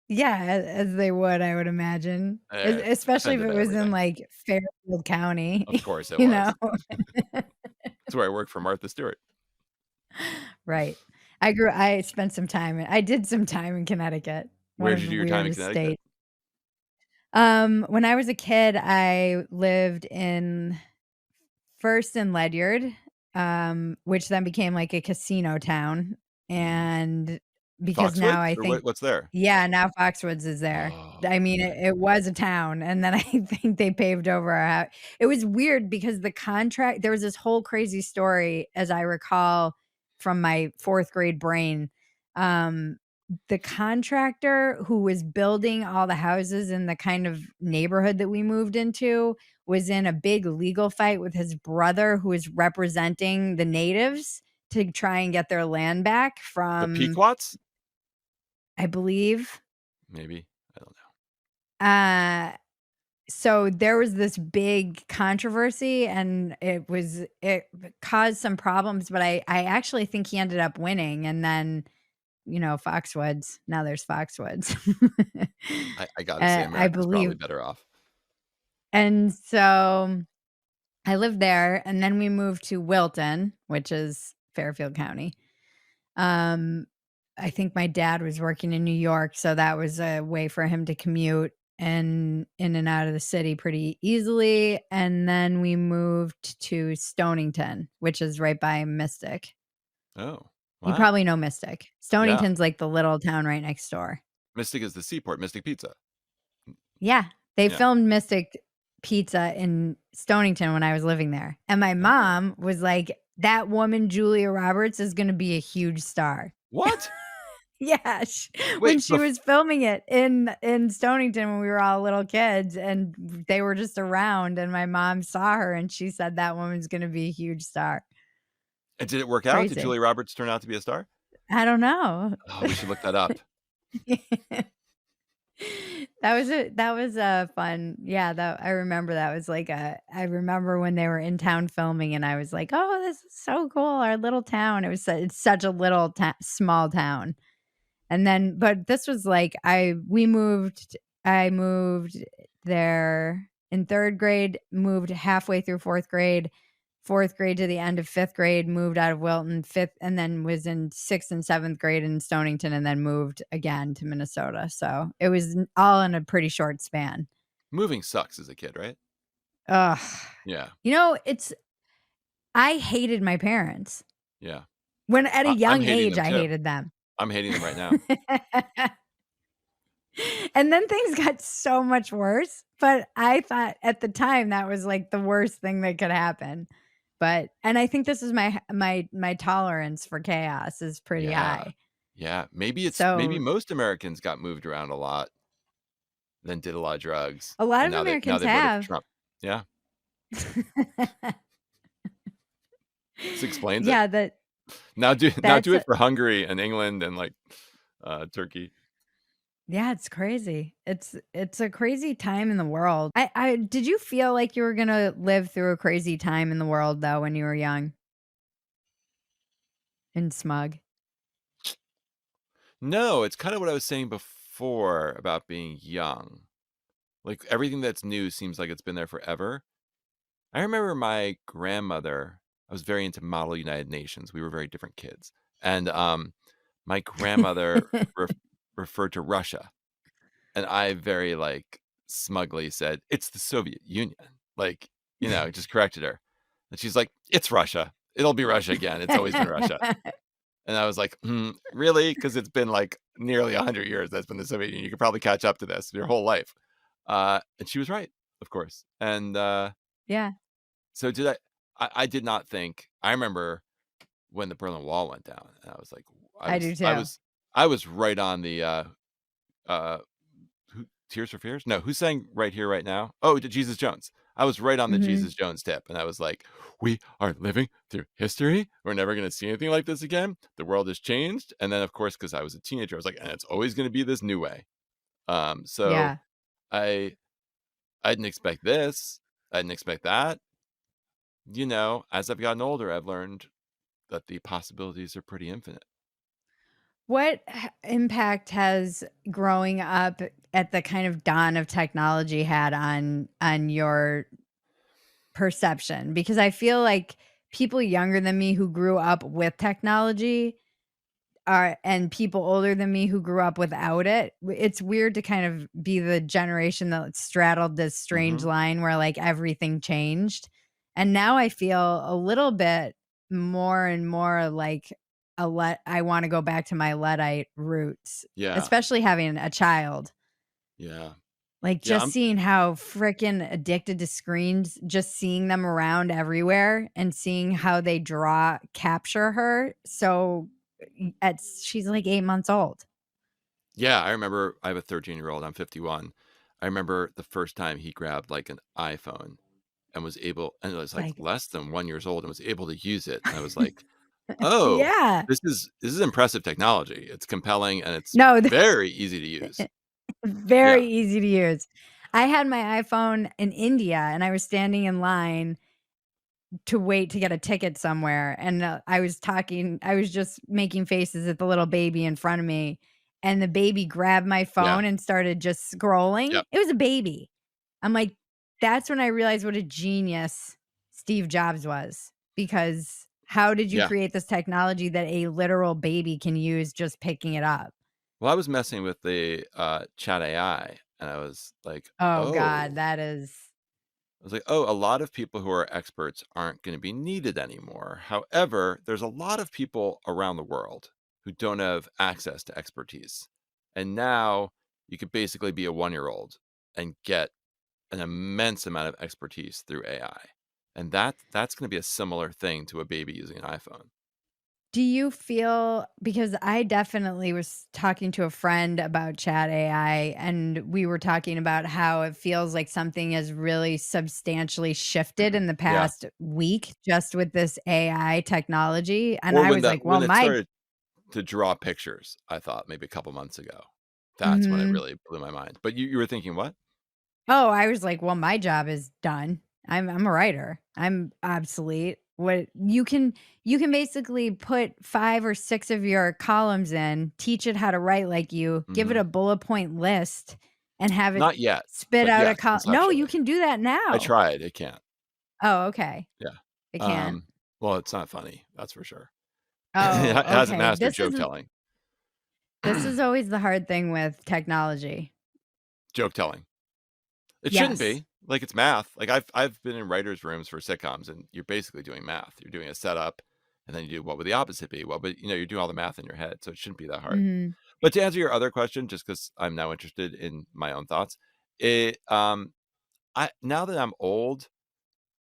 Yeah, as they would, I would imagine. Especially if it was in like Fairfield County. Of course it was. That's where I worked for Martha Stewart. Right. I spent some time I did some time in Connecticut. Where did you do your time in Connecticut? When I was a kid, I lived first in Ledyard, which then became like a casino town. And because Foxwoods? now I think what's there? Yeah, now Foxwoods is there. I mean, it was a town, and then I think they paved over our house. It was weird because there was this whole crazy story, as I recall from my 4th grade brain. The contractor who was building all the houses in the kind of neighborhood that we moved into was in a big legal fight with his brother, who was representing the natives to try and get their land back from the Pequots, I believe. Maybe. I don't know. So there was this big controversy, and it caused some problems, but I actually think he ended up winning. And then, Foxwoods, now there's Foxwoods. I gotta say, America's probably better off. And so I lived there, and then we moved to Wilton, which is Fairfield County. I think my dad was working in New York, so that was a way for him to commute and in and out of the city pretty easily. And then we moved to Stonington, which is right by Mystic. Oh, wow. You probably know Mystic. Stonington's like the little town right next door. Mystic is the seaport, Mystic Pizza. Yeah, they filmed Mystic Pizza in Stonington when I was living there. And my mom was like, that woman, Julia Roberts, is going to be a huge star. What? Yeah, when she was filming it in Stonington when we were all little kids, and they were just around, and my mom saw her, and she said that woman's going to be a huge star. And did it work out? Did Julia Roberts turn out to be a star? I don't know. Oh, we should look that up. That was fun. Yeah, I remember that was like I remember when they were in town filming, and I was like, oh, this is so cool, our little town. It's such a little small town. And then, but this was like, I moved there in 3rd grade, moved halfway through 4th grade, 4th grade to the end of 5th grade, moved out of Wilton 5th, and then was in 6th and 7th grade in Stonington, and then moved again to Minnesota. So it was all in a pretty short span. Moving sucks as a kid, right? Ugh. Yeah. I hated my parents. Yeah. When at a young age, I hated them. I'm hating them right now. And then things got so much worse. But I thought at the time that was like the worst thing that could happen. And I think this is my tolerance for chaos is pretty high. Yeah. Maybe most Americans got moved around a lot, then did a lot of drugs. A lot of Americans have. Trump. Yeah. This explains it. Now do it for Hungary and England and like Turkey. Yeah, it's crazy. It's a crazy time in the world. Did you feel like you were gonna live through a crazy time in the world though when you were young and smug? No, it's kind of what I was saying before about being young. Like everything that's new seems like it's been there forever. I remember my grandmother, I was very into Model United Nations. We were very different kids. And my grandmother referred to Russia. And I very like smugly said, it's the Soviet Union. Like, just corrected her. And she's like, it's Russia. It'll be Russia again. It's always been Russia. And I was like, really? Because it's been like nearly 100 years that's been the Soviet Union. You could probably catch up to this your whole life. And she was right, of course. And Yeah. so I did not think. I remember when the Berlin Wall went down, and I was like, I do too. I was right on the Tears for Fears. No, who's saying Right Here, Right Now? Oh, Jesus Jones. I was right on the Jesus Jones tip, and I was like, we are living through history. We're never going to see anything like this again. The world has changed. And then, of course, because I was a teenager, I was like, and it's always going to be this new way. So Yeah. I didn't expect this. I didn't expect that. As I've gotten older, I've learned that the possibilities are pretty infinite. What impact has growing up at the kind of dawn of technology had on your perception? Because I feel like people younger than me who grew up with technology and people older than me who grew up without it, it's weird to kind of be the generation that straddled this strange line where like everything changed. And now I feel a little bit more and more like I want to go back to my Luddite roots, Yeah. especially having a child. Yeah. Like just seeing how freaking addicted to screens, just seeing them around everywhere and seeing how they capture her. So she's like 8 months old. Yeah, I remember I have a 13-year-old. I'm 51. I remember the first time he grabbed like an iPhone and was able, and it was like less than 1 year old and was able to use it. And I was like, oh, yeah, this is impressive technology. It's compelling and it's very easy to use. Very easy to use. I had my iPhone in India and I was standing in line to wait to get a ticket somewhere. And I was just making faces at the little baby in front of me. And the baby grabbed my phone and started just scrolling. Yep. It was a baby. I'm like, that's when I realized what a genius Steve Jobs was. Because how did you create this technology that a literal baby can use just picking it up? Well, I was messing with the chat AI and I was like, oh God, that is. I was like, oh, a lot of people who are experts aren't going to be needed anymore. However, there's a lot of people around the world who don't have access to expertise. And now you could basically be a 1-year-old and get an immense amount of expertise through AI. And that's going to be a similar thing to a baby using an iPhone. Do you feel, because I definitely was talking to a friend about chat AI and we were talking about how it feels like something has really substantially shifted in the past week just with this AI technology. And I was like, well, when it started to draw pictures, I thought maybe a couple months ago, that's when it really blew my mind. But you were thinking what? Oh, I was like, well, my job is done. I'm a writer. I'm obsolete. What you can basically put 5 or 6 of your columns in, teach it how to write like you, give it a bullet point list, and have it not yet spit out a column. No, you can do that now. I tried. It can't. Oh, okay. Yeah, it can't. Well, it's not funny. That's for sure. Oh, it hasn't mastered joke telling. This is always the hard thing with technology. Joke telling. It shouldn't be. Like it's math. Like I've been in writers' rooms for sitcoms, and you're basically doing math. You're doing a setup, and then you do what would the opposite be? Well, but you're doing all the math in your head, so it shouldn't be that hard. But to answer your other question, just because I'm now interested in my own thoughts, now that I'm old,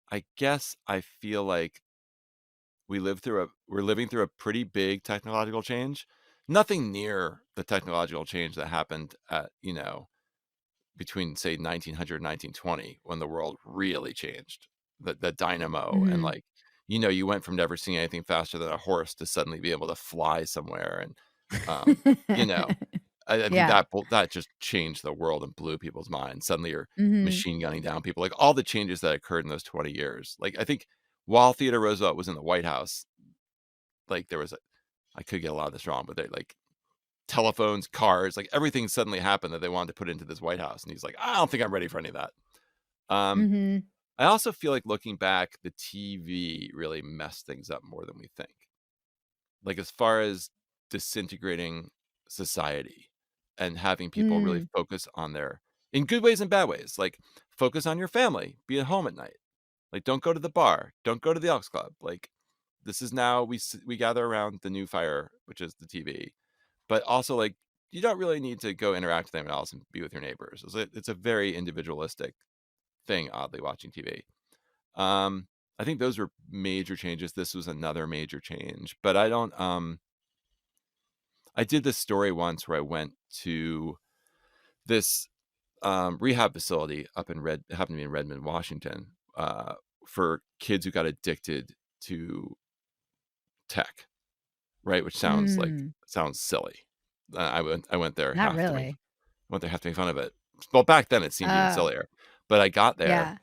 I guess I feel like we're living through a pretty big technological change. Nothing near the technological change that happened at between say 1900 and 1920 when the world really changed, the dynamo and like you went from never seeing anything faster than a horse to suddenly be able to fly somewhere, and I think that just changed the world and blew people's minds. Suddenly you're machine gunning down people, like all the changes that occurred in those 20 years. Like I think while Theodore Roosevelt was in the White House, like there was I could get a lot of this wrong, but telephones, cars, like everything suddenly happened that they wanted to put into this White House. And he's like, I don't think I'm ready for any of that. Mm-hmm. I also feel like looking back, the TV really messed things up more than we think. Like as far as disintegrating society and having people really focus on in good ways and bad ways, like focus on your family, be at home at night. Like don't go to the bar, don't go to the Elks Club. Like this is now we gather around the new fire, which is the TV. But also like you don't really need to go interact with anyone else and be with your neighbors. It's a very individualistic thing, oddly, watching TV. I think those were major changes. This was another major change, but I don't I did this story once where I went to this rehab facility up in it happened to be in Redmond, Washington, for kids who got addicted to tech, right? Which sounds silly. I went there Not really. half to make fun of it. Well, back then it seemed even sillier, but I got there. Yeah.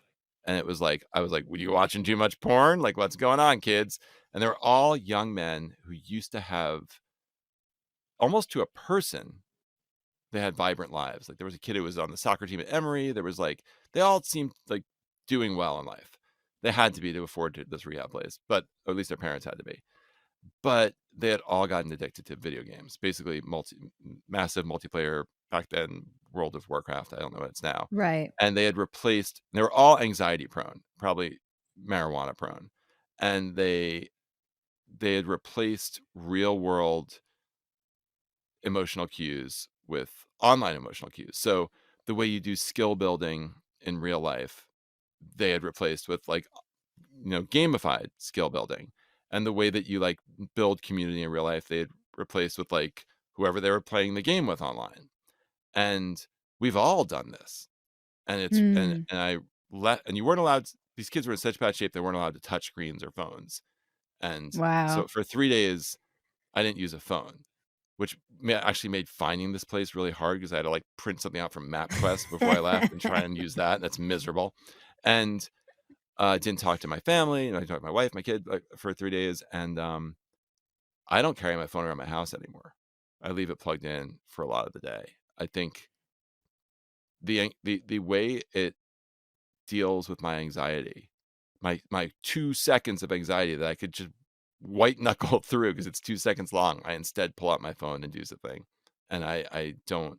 And it was like, I was like, were you watching too much porn? Like, what's going on, kids? And they were all young men who used to have, almost to a person, they had vibrant lives. Like there was a kid who was on the soccer team at Emory. There was like, they all seemed like doing well in life. They had to be to afford this rehab place, or at least their parents had to be. But they had all gotten addicted to video games, basically massive multiplayer back then, World of Warcraft. I don't know what it's now. Right. And they were all anxiety prone, probably marijuana prone. And they had replaced real world emotional cues with online emotional cues. So the way you do skill building in real life, they had replaced with like, gamified skill building. And the way that you like build community in real life, they had replaced with like whoever they were playing the game with online. And we've all done this. And it's and you weren't allowed, these kids were in such bad shape they weren't allowed to touch screens or phones. And Wow. so for 3 days I didn't use a phone, which actually made finding this place really hard because I had to like print something out from MapQuest before I left and try and use that. That's miserable. And didn't talk to my family, I talked to my wife, my kid, for 3 days. And I don't carry my phone around my house anymore. I leave it plugged in for a lot of the day. I think the way it deals with my anxiety, my 2 seconds of anxiety that I could just white knuckle through because it's 2 seconds long, I instead pull out my phone and do something. And I don't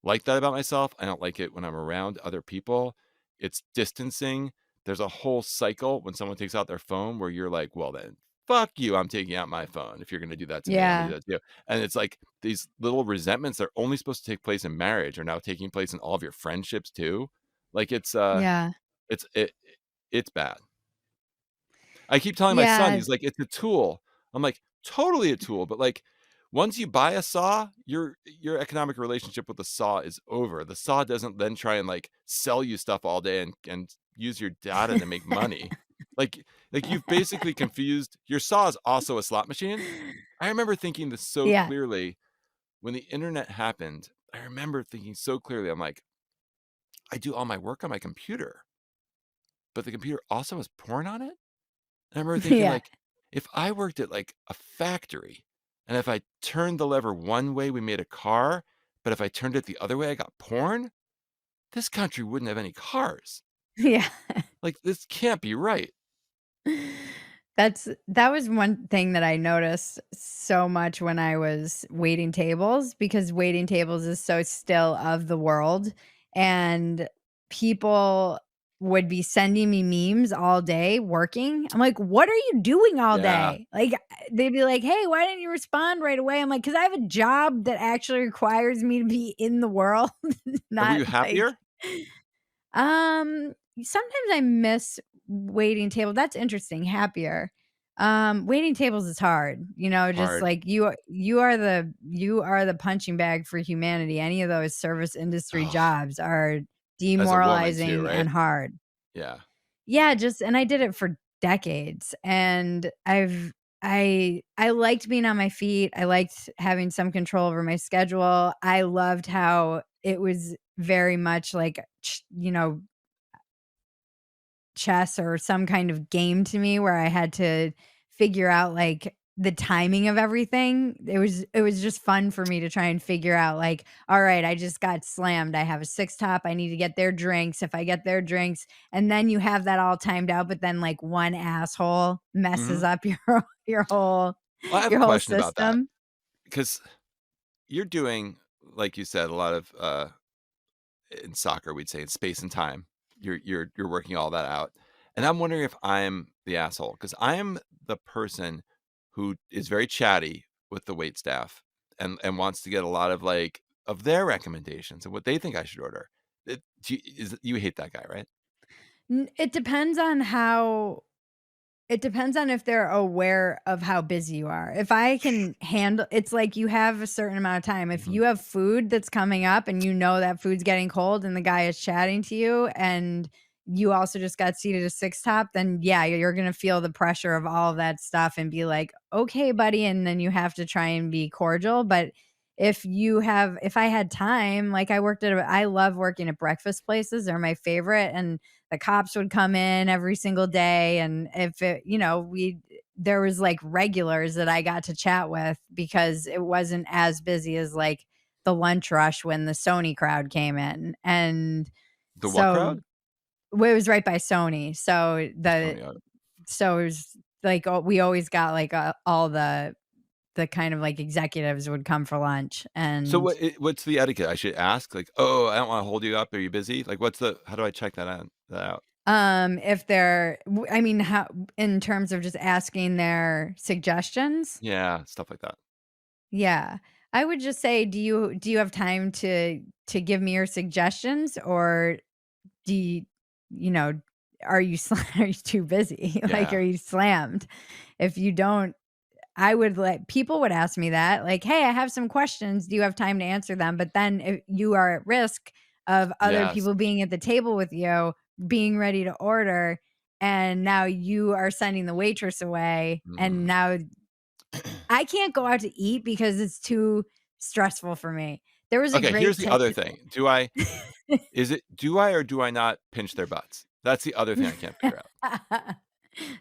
like that about myself. I don't like it when I'm around other people. It's distancing. There's a whole cycle when someone takes out their phone where you're like, well then fuck you, I'm taking out my phone. If you're going to do that to me, I'm going to do that to you. And it's like these little resentments that are only supposed to take place in marriage are now taking place in all of your friendships too. Like it's bad. I keep telling my son, he's like, it's a tool. I'm like, totally a tool. But like, once you buy a saw, your economic relationship with the saw is over. The saw doesn't then try and like sell you stuff all day and use your data to make money. Like you've basically confused. Your saw is also a slot machine. I remember thinking this so clearly when the internet happened. I remember thinking so clearly, I'm like, I do all my work on my computer, but the computer also has porn on it. And I remember thinking like, if I worked at like a factory and if I turned the lever one way, we made a car, but if I turned it the other way, I got porn, this country wouldn't have any cars. Yeah. Like this can't be right. That was one thing that I noticed so much when I was waiting tables, because waiting tables is so still of the world, and people would be sending me memes all day working. I'm like, what are you doing all day? Like they'd be like, hey, why didn't you respond right away? I'm like, because I have a job that actually requires me to be in the world. Not were you happier? Sometimes I miss waiting table. That's interesting. Happier. Waiting tables is hard. Just like you are the punching bag for humanity. Any of those service industry jobs are demoralizing too, right? and hard. Yeah. Yeah, and I did it for decades, and I liked being on my feet. I liked having some control over my schedule. I loved how it was very much like, chess or some kind of game to me, where I had to figure out like the timing of everything. It was just fun for me to try and figure out, like, all right, I just got slammed. I have a six top. I need to get their drinks. If I get their drinks, and then you have that all timed out, but then like one asshole messes up your whole Well, I have a question about that system. because you're doing, like you said, a lot of in soccer, we'd say in space and time. You're working all that out. And I'm wondering if I'm the asshole, because I am the person who is very chatty with the wait staff and wants to get a lot of like of their recommendations and what they think I should order. You hate that guy, right? It depends on if they're aware of how busy you are. If I can handle, it's like you have a certain amount of time. If you have food that's coming up and you know that food's getting cold and the guy is chatting to you and you also just got seated a six top, then yeah, you're going to feel the pressure of all of that stuff and be like, okay, buddy. And then you have to try and be cordial. But if I had time, like I love working at breakfast places. They're my favorite. And the cops would come in every single day. And if it, there was like regulars that I got to chat with because it wasn't as busy as like the lunch rush when the Sony crowd came in. And The what so crowd? well, it was right by Sony. So Sony. so it was like, we always got like all the kind of like executives would come for lunch. So And what's the etiquette? I should ask, like, oh, I don't want to hold you up. Are you busy? Like, how do I check that out? if they're, I mean, how, in terms of just asking their suggestions. Yeah, stuff like that. Yeah. I would just say, do you have time to give me your suggestions, or do are you are you too busy? Like, Yeah. are you slammed? If you don't, people would ask me that, like, hey, I have some questions. Do you have time to answer them? But then if you are at risk of other Yes. people being at the table with you, being ready to order, and now you are sending the waitress away, and now I can't go out to eat because it's too stressful for me. There was a Okay, here's great the other thing. Do I or do I not pinch their butts? That's the other thing I can't figure out.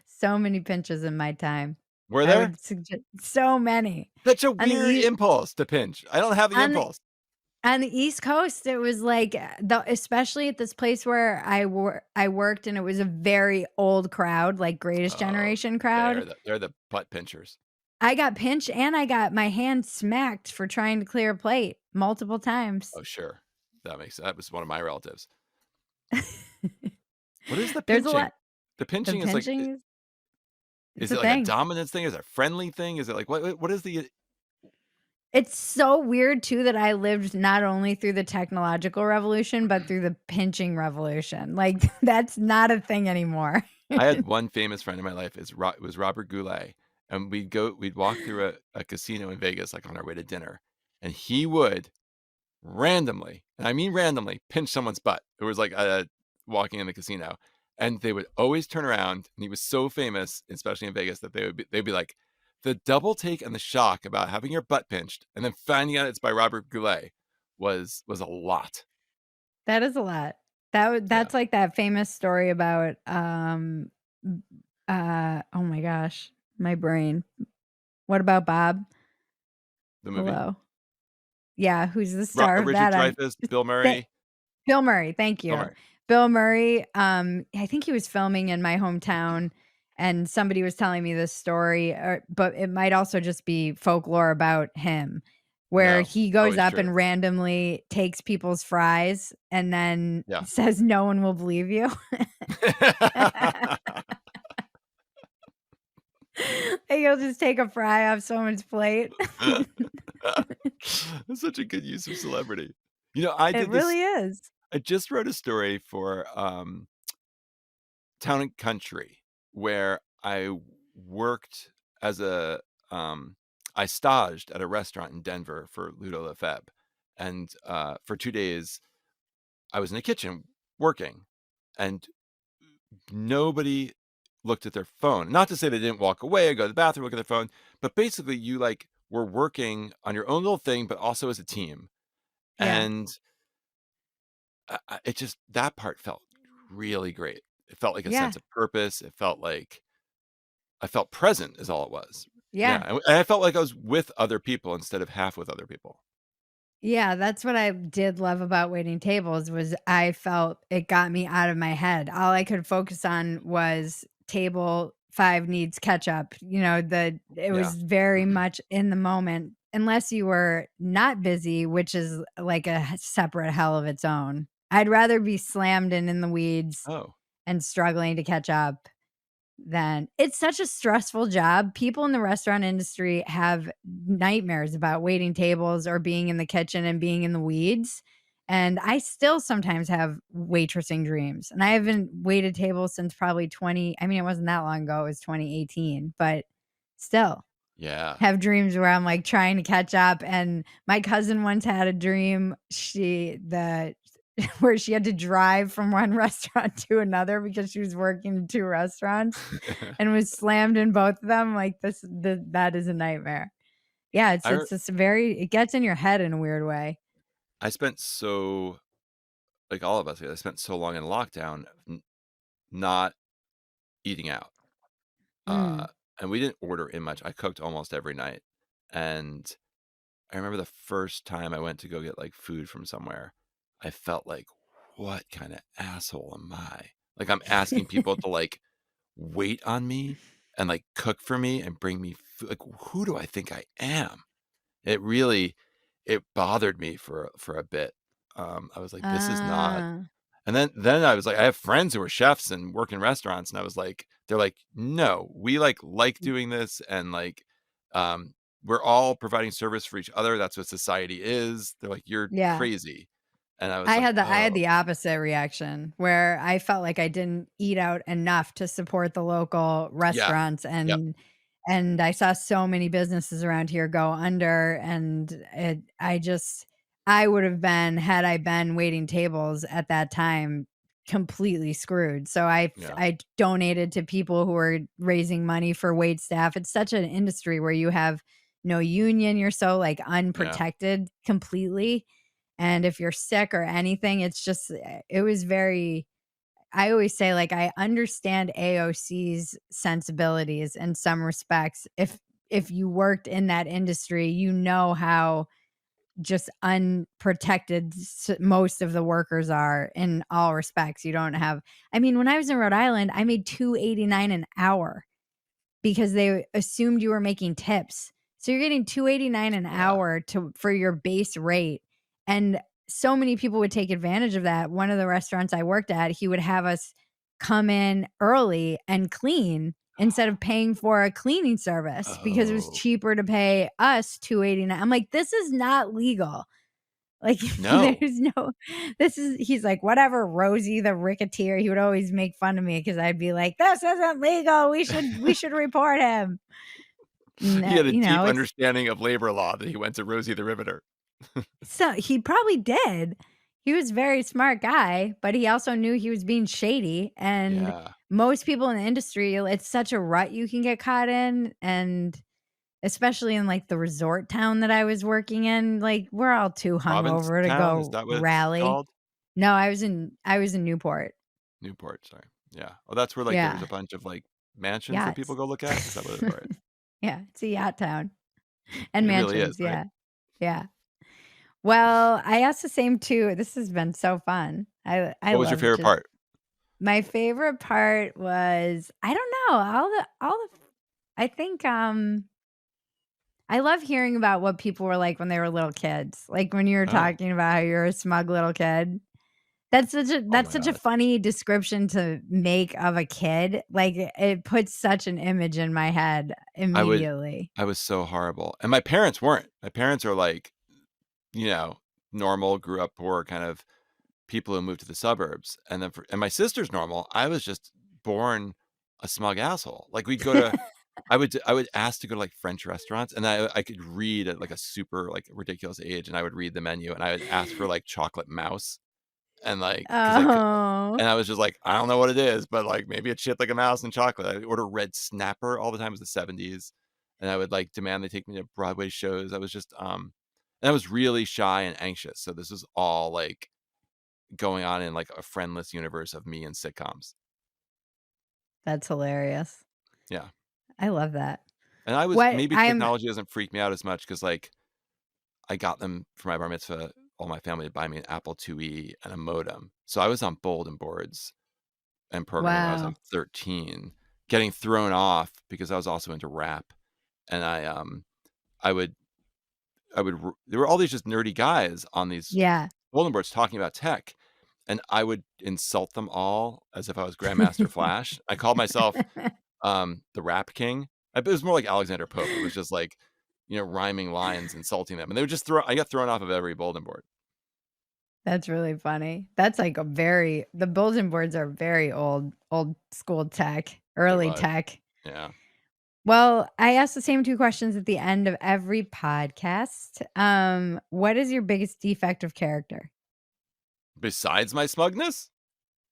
So many pinches in my time. Were I there? would suggest so many. Such a On the weird East impulse to pinch. I don't have the on the impulse. on the East Coast, it was like, especially at this place where I worked, and it was a very old crowd, like Greatest Oh, Generation crowd. they're the butt pinchers. I got pinched and I got my hand smacked for trying to clear a plate multiple times. Oh, sure. That was one of my relatives. What is the There's a pinching? lot. The The pinching is like, pinching it's is a it like a thing. dominance thing? Is it a friendly thing? Is it like what is the It's so weird too that I lived not only through the technological revolution, but through the pinching revolution. Like, that's not a thing anymore. I had one famous friend in my life. It was Robert Goulet, and we'd walk through a casino in Vegas, like on our way to dinner, and he would randomly, and I mean randomly, pinch someone's butt. It was like walking in the casino, and they would always turn around. And he was so famous, especially in Vegas, that they'd be like, the double take and the shock about having your butt pinched, and then finding out it's by Robert Goulet was a lot. That is a lot. Yeah. That's like that famous story about oh my gosh, my brain. What about Bob? The movie. Hello. Yeah, who's the star of Richard that? Dreyfuss, Bill Murray. Bill Murray, thank you. Bill Murray. Bill Murray, I think he was filming in my hometown, and somebody was telling me this story, but it might also just be folklore about him, where No, he goes always up true. and randomly takes people's fries and then Yeah. says no one will believe you. And he'll just take a fry off someone's plate. That's such a good use of celebrity. I did It really is. I just wrote a story for Town and Country where I worked as I staged at a restaurant in Denver for Ludo Lefebvre. And for 2 days, I was in the kitchen working, and nobody looked at their phone. Not to say they didn't walk away or go to the bathroom, look at their phone, but basically you like were working on your own little thing, but also as a team. Yeah. And it just, that part felt really great. It felt like a sense of purpose. It felt like I felt present is all it was. Yeah. And I felt like I was with other people instead of half with other people. Yeah, that's what I did love about waiting tables was I felt it got me out of my head. All I could focus on was table 5 needs ketchup. It Yeah. was very much in the moment, unless you were not busy, which is like a separate hell of its own. I'd rather be slammed in the weeds Oh, and struggling to catch up then it's such a stressful job. People in the restaurant industry have nightmares about waiting tables or being in the kitchen and being in the weeds. And I still sometimes have waitressing dreams. And I haven't waited tables since probably it wasn't that long ago. It was 2018, but still yeah. have dreams where I'm like trying to catch up. And my cousin once had a dream. Where she had to drive from one restaurant to another because she was working in 2 restaurants and was slammed in both of them. Like that is a nightmare. Yeah, it's I re- just it gets in your head in a weird way. I spent like all of us, I spent so long in lockdown not eating out. Mm. And we didn't order in much. I cooked almost every night. And I remember the first time I went to go get like food from somewhere, I felt like, what kind of asshole am I? Like I'm asking people to like wait on me and like cook for me and bring me food. Like, who do I think I am? It bothered me for a bit. I was like, this is not. Ah. And then I was like, I have friends who are chefs and work in restaurants, and I was like, they're like, no, we like doing this, and like, um, we're all providing service for each other. That's what society is. They're like, you're Yeah. crazy, and I was I like, had oh, the opposite reaction where I felt like I didn't eat out enough to support the local yeah, restaurants yep, and I saw so many businesses around here go under and I would have been had I been waiting tables at that time completely screwed. So yeah, I donated to people who were raising money for wait staff. It's such an industry where you have no union, you're so like yeah, unprotected completely. And if you're sick or anything, it was very, I always say, like, I understand AOC's sensibilities in some respects. If you worked in that industry, you know how just unprotected most of the workers are in all respects. You don't have, I mean, when I was in Rhode Island, I made $2.89 an hour because they assumed you were making tips. So you're getting $2.89 an yeah. hour for your base rate. And so many people would take advantage of that. One of the restaurants I worked at, he would have us come in early and clean instead of paying for a cleaning service because it was Oh cheaper to pay us $2.89. I'm like, this is not legal. Like no, he's like, whatever, Rosie the ricketeer. He would always make fun of me because I'd be like, this isn't legal. We should report him. he No, had a deep it's understanding of labor law that he went to Rosie the Riveter. so he probably did. He was a very smart guy, but he also knew he was being shady. And Yeah, most people in the industry, it's such a rut you can get caught in. And especially in like the resort town that I was working in, like we're all too hungover to Provincetown, is go that what it's rally. called? No, I was in Newport. Newport, sorry. Yeah. Oh, that's where like there's Yeah. a bunch of like mansions that people Yachts. go look at. Is that what it's right? Yeah, it's a yacht town and It really is, mansions. right? Yeah. Yeah. Well, I asked the same too. This has been so fun. I What was your love favorite just part? my favorite part was I don't know, all the I think I love hearing about what people were like when they were little kids. Like when you were Oh, talking about how you're a smug little kid. oh That's my such a god. funny description to make of a kid. Like it puts such an image in my head I would immediately. I was so horrible. And my parents weren't. My parents are like, you know, normal, grew up poor kind of people who moved to the suburbs. And then and my sister's normal. I was just born a smug asshole. Like we'd go to I would ask to go to like French restaurants and I could read at like a super like ridiculous age and I would read the menu and I would ask for like chocolate mouse and like because I could Oh. and I was just like, I don't know what it is, but like maybe it's shaped like a mouse and chocolate. I'd order red snapper all the time. It was the 70s. And I would like demand they take me to Broadway shows. I was just and I was really shy and anxious. So this was all like going on in like a friendless universe of me and sitcoms. That's hilarious. Yeah. I love that. And I was What maybe I'm technology doesn't freak me out as much because like I got them for my bar mitzvah. All my family to buy me an Apple IIe and a modem. So I was on bulletin boards and programming when I was wow. like 13, getting thrown off because I was also into rap. And I would there were all these just nerdy guys on these Yeah. bulletin boards talking about tech, and I would insult them all as if I was Grandmaster Flash. I called myself the Rap King. It was more like Alexander Pope. It was just like, rhyming lines, insulting them, and they would just I got thrown off of every bulletin board. That's really funny. That's like the bulletin boards are very old school tech, early tech. Yeah. Well, I ask the same 2 questions at the end of every podcast. What is your biggest defect of character? Besides my smugness?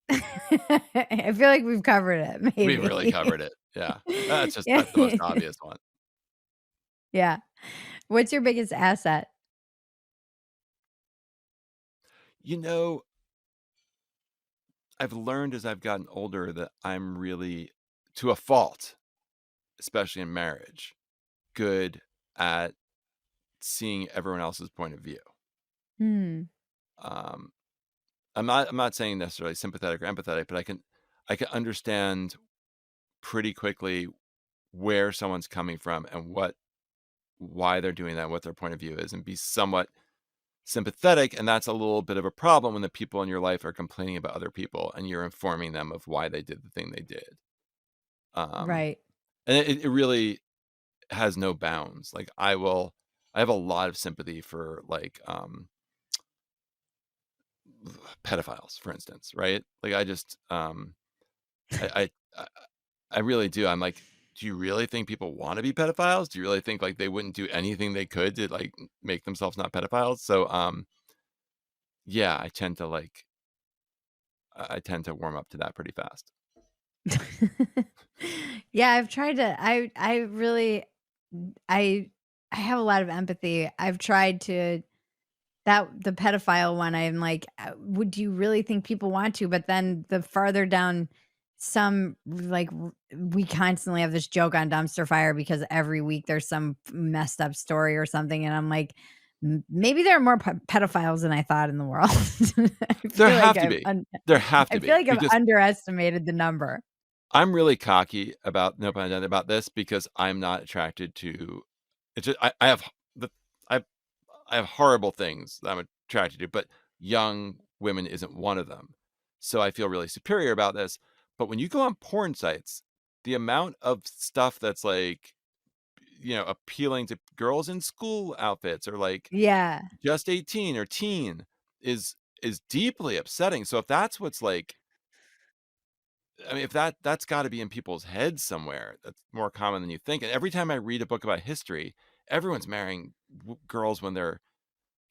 I feel like we've covered it, maybe. We really covered it. Yeah. That's Yeah. the most obvious one. Yeah. What's your biggest asset? I've learned as I've gotten older that I'm really, to a fault, especially in marriage, good at seeing everyone else's point of view. Hmm. I'm not saying necessarily sympathetic or empathetic, but I can understand pretty quickly where someone's coming from and why they're doing that, what their point of view is, and be somewhat sympathetic. And that's a little bit of a problem when the people in your life are complaining about other people and you're informing them of why they did the thing they did. Right. And it really has no bounds. Like I have a lot of sympathy for like pedophiles, for instance, right? Like I just I I really do. I'm like, do you really think people want to be pedophiles? Do you really think like they wouldn't do anything they could to like make themselves not pedophiles? So yeah, I tend to warm up to that pretty fast. Yeah, I've tried to I really I have a lot of empathy. I've tried to the pedophile one, I'm like, would you really think people want to? But then the farther down we constantly have this joke on Dumpster Fire because every week there's some messed up story or something. And I'm like, maybe there are more pedophiles than I thought in the world. There have to be. There have to I be. feel like I've Because underestimated the number. I'm really cocky about, no pun intended, about this because I'm not attracted to. It's just I have I have horrible things that I'm attracted to, but young women isn't one of them. So I feel really superior about this. But when you go on porn sites, the amount of stuff that's like, appealing to girls in school outfits or like Yeah. just 18 or teen is deeply upsetting. So if that's what's like, I mean, if that's got to be in people's heads somewhere, that's more common than you think. And every time I read a book about history, everyone's marrying girls when they're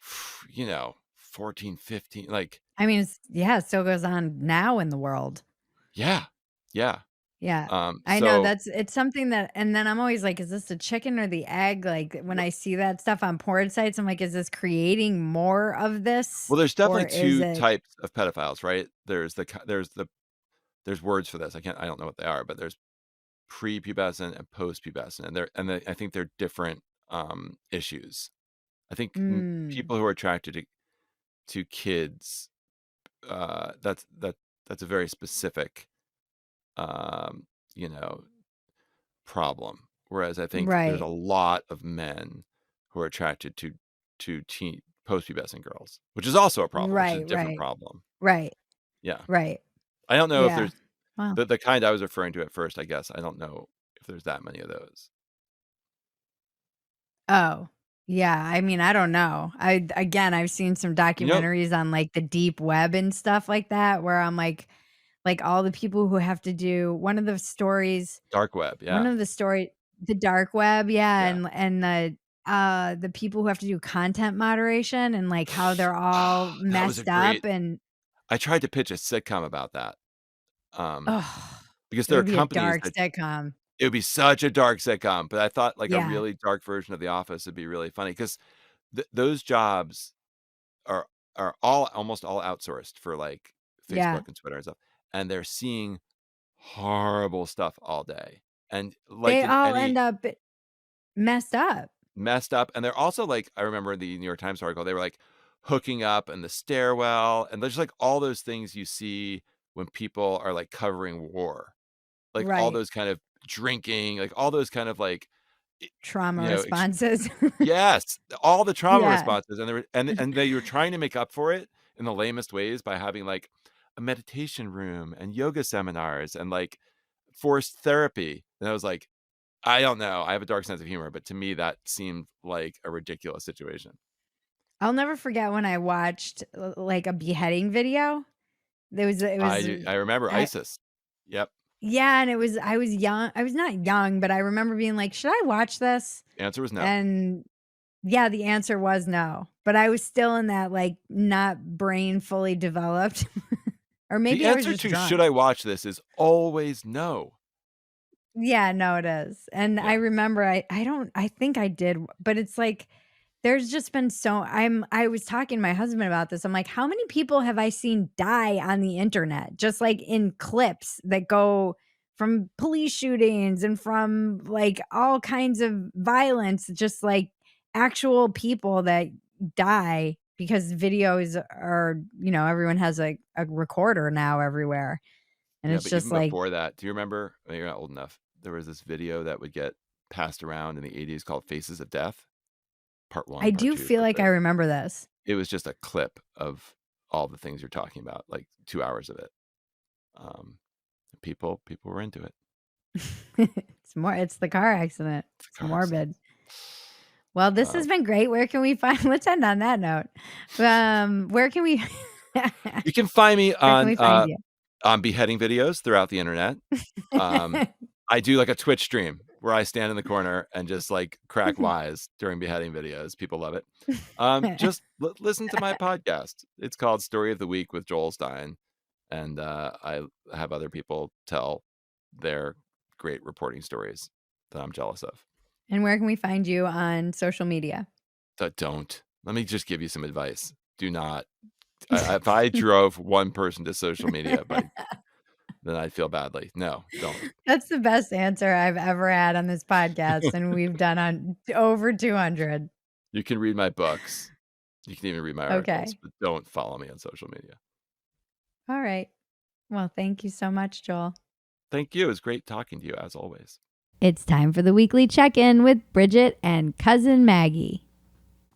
14, 15, like, I mean, it still goes on now in the world. yeah. Yeah. I know So it's something that, and then I'm always like, is this the chicken or the egg? Like when I see that stuff on porn sites, I'm like, is this creating more of this? well, there's Or definitely is two it, types of pedophiles, right? There's words for this. I don't know what they are, but there's prepubescent and postpubescent, I think they're different issues. I think people who are attracted to kids, that's a very specific, um, you know, problem. Whereas I think there's a right, lot of men who are attracted to teen postpubescent girls, which is also a problem, which is a right, different right, problem. right, Yeah. right. I don't know if Yeah. there's Wow. the kind I was referring to at first, I guess. I don't know if there's that many of those. Oh, yeah. I mean, I don't know. I've seen some You know, documentaries on like the deep web and stuff like that, where I'm like all the people who have to do one of the stories, dark web, one yeah. of the story, the dark web, yeah, Yeah. and the people who have to do content moderation and like how they're all That was a messed great up and I tried to pitch a sitcom about that, um, oh, because it there are would be a companies dark that sitcom. it would be such a dark sitcom, but I thought like a Yeah. really dark version of The Office would be really funny because those jobs are almost all outsourced for like Yeah. Facebook and Twitter and stuff, and they're seeing horrible stuff all day. And like They in all end any up messed up. And they're also like, I remember the New York Times article, they were like hooking up in the stairwell, and there's like all those things you see when people are like covering war, like all Right. those kind of drinking, like all those kind of like Trauma responses. Yes, all the trauma Yeah. responses, and they were trying to make up for it in the lamest ways by having like a meditation room and yoga seminars and like forced therapy. And I was like, I don't know. I have a dark sense of humor, but to me that seemed like a ridiculous situation. I'll never forget when I watched like a beheading video. I remember ISIS. Yep. Yeah, and I was young. I was not young, but I remember being like, should I watch this? The answer was no. And yeah, the answer was no. But I was still in that like not brain fully developed. Or maybe the I was answer just to drunk. should I watch this is always no. Yeah, no, it is. And Yeah. I remember I think I did, but it's like there's just been I was talking to my husband about this. I'm like, how many people have I seen die on the internet? Just like in clips that go from police shootings and from like all kinds of violence, just like actual people that die because videos are, everyone has a recorder now everywhere. And Yeah, it's but just even like, before that, do you remember? Well, you're not old enough. There was this video that would get passed around in the 80s called Faces of Death, part 1, I part do 2, feel part like 3. I remember this. It was just a clip of all the things you're talking about, like 2 hours of it. People were into it. It's the car accident. It's morbid. Accident. Well, this has been great. Where can we find? Let's end on that note. Where can we? You can find me on you? on beheading videos throughout the internet. I do like a Twitch stream where I stand in the corner and just like crack wise during beheading videos. People love it. Just listen to my podcast. It's called Story of the Week with Joel Stein, and I have other people tell their great reporting stories that I'm jealous of. And where can we find you on social media? Don't. Let me just give you some advice. Do not. If I drove one person to social media, then I'd feel badly. No, don't. That's the best answer I've ever had on this podcast, and we've done on over 200. You can read my books. You can even read my articles, but don't follow me on social media. All right. Well, thank you so much, Joel. Thank you. It was great talking to you, as always. It's time for the weekly check-in with Bridget and cousin Maggie.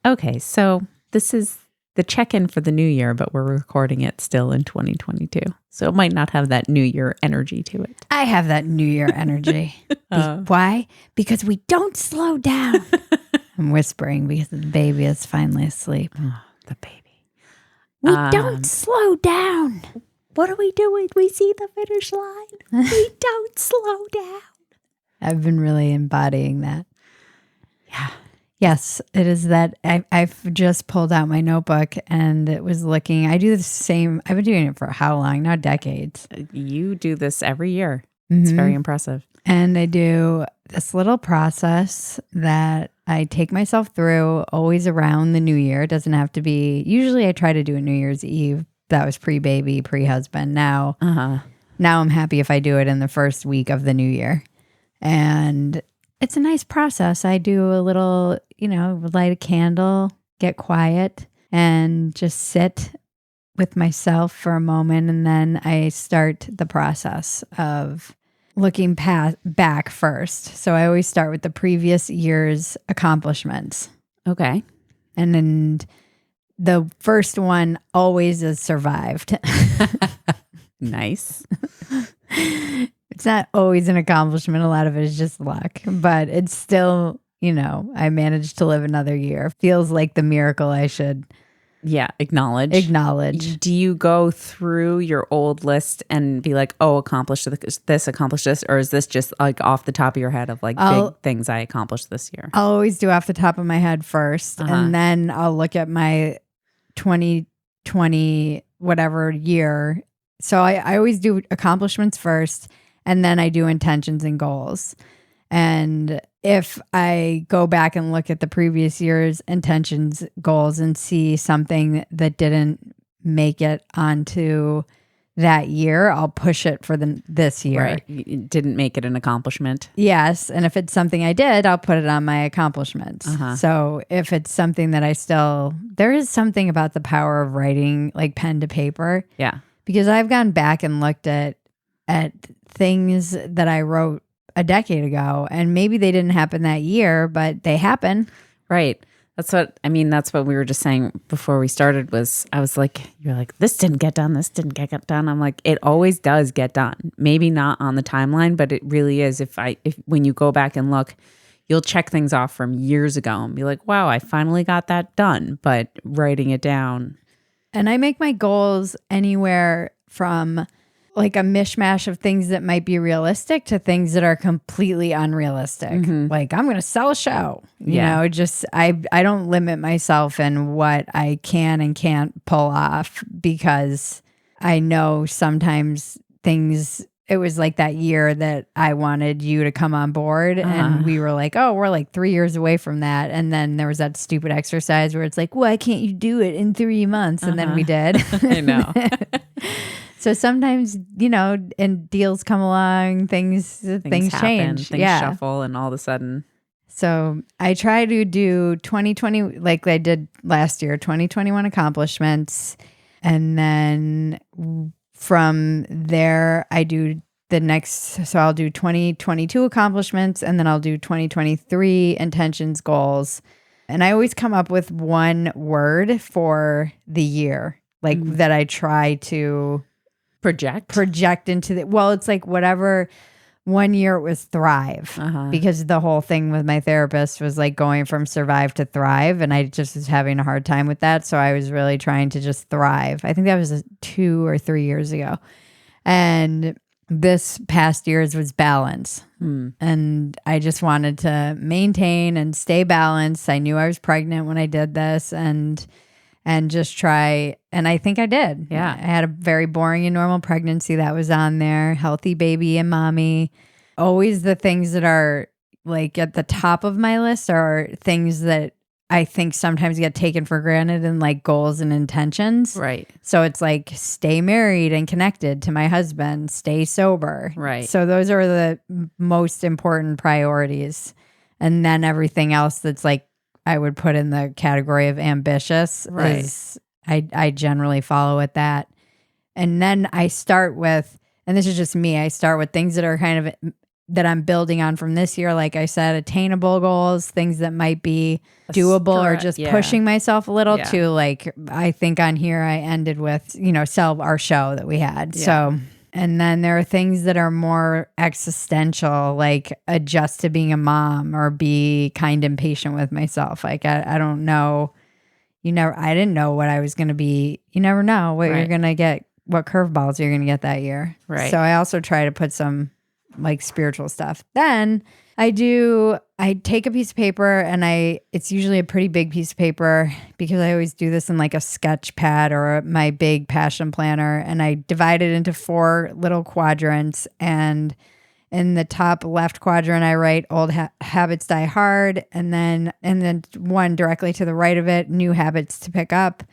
Okay, so this is the check-in for the new year, but we're recording it still in 2022. So it might not have that new year energy to it. I have that new year energy. Why? Because we don't slow down. I'm whispering because the baby is finally asleep. Oh, the baby. We don't slow down. What are we doing? We see the finish line. We don't slow down. I've been really embodying that. Yeah. Yes, it is that I've just pulled out my notebook and it was looking. I do the same. I've been doing it for how long? Now decades. You do this every year. It's very impressive. And I do this little process that I take myself through always around the new year. It doesn't have to be. Usually I try to do a New Year's Eve. That was pre-baby, pre-husband. Now I'm happy if I do it in the first week of the new year. And it's a nice process. I do a little, light a candle, get quiet, and just sit with myself for a moment. And then I start the process of looking back first. So I always start with the previous year's accomplishments. Okay. And then the first one always is survived. Nice. It's not always an accomplishment. A lot of it is just luck, but it's still, I managed to live another year. Feels like the miracle I should. Yeah. Acknowledge. Do you go through your old list and be like, oh, accomplished this, or is this just like off the top of your head of like big things I accomplished this year? I'll always do off the top of my head first. And then I'll look at my 2020, whatever year. So I always do accomplishments first, and then I do intentions and goals. And if I go back and look at the previous year's intentions, goals, and see something that didn't make it onto that year, I'll push it for this year. Right. You didn't make it an accomplishment. Yes. And if it's something I did, I'll put it on my accomplishments. So if it's something that there is something about the power of writing like pen to paper. Yeah. Because I've gone back and looked at things that I wrote a decade ago, and maybe they didn't happen that year, but they happen. Right. That's what we were just saying before we started I was like, you're like, this didn't get done. This didn't get done. I'm like, it always does get done. Maybe not on the timeline, but it really is. If when you go back and look, you'll check things off from years ago and be like, wow, I finally got that done. But writing it down. And I make my goals anywhere from like a mishmash of things that might be realistic to things that are completely unrealistic. Like I'm going to sell a show, you know, just, I don't limit myself in what I can and can't pull off, because I know sometimes it was like that year that I wanted you to come on board and we were like, oh, we're like 3 years away from that. And then there was that stupid exercise where it's like, why can't you do it in 3 months? And then we did. I know. So sometimes, you know, and deals come along, things happen, change. Things shuffle, and all of a sudden. So I try to do 2020, like I did last year, 2021 accomplishments. And then from there, I do the next, so I'll do 2022 accomplishments, and then I'll do 2023 intentions, goals. And I always come up with one word for the year, like that I try to project into it's like whatever. One year it was thrive, because the whole thing with my therapist was like going from survive to thrive, and I just was having a hard time with that. So I was really trying to just thrive. I think that was 2 or 3 years ago. And this past year's was balance. And I just wanted to maintain and stay balanced. I knew I was pregnant when I did this, and just try. And I think I did. Yeah. I had a very boring and normal pregnancy that was on there. Healthy baby and mommy. Always the things that are like at the top of my list are things that I think sometimes get taken for granted in like goals and intentions. Right. So it's like stay married and connected to my husband, stay sober. Right. So those are the most important priorities. And then everything else that's like, I would put in the category of ambitious. Right. I generally follow with that. And then I start with, and this is just me, I start with things that are kind of, that I'm building on from this year. Like I said, attainable goals, things that might be doable or just pushing myself a little to like, I think on here I ended with, you know, sell our show that we had. Yeah. So, and then there are things that are more existential, like adjust to being a mom or be kind and patient with myself. Like, I don't know. I didn't know what I was going to be. You never know what you're going to get, what curveballs you're going to get that year. Right. So I also try to put some like spiritual stuff. Then I take a piece of paper, and it's usually a pretty big piece of paper, because I always do this in like a sketch pad or my big passion planner, and I divide it into 4 little quadrants. And in the top left quadrant, I write old habits die hard, and then one directly to the right of it, new habits to pick up.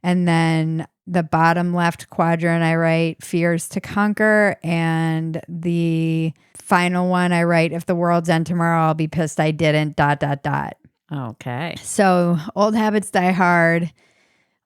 And then the bottom left quadrant, I write fears to conquer. And the final one, I write, if the world's end tomorrow, I'll be pissed I didn't, ... Okay. So old habits die hard.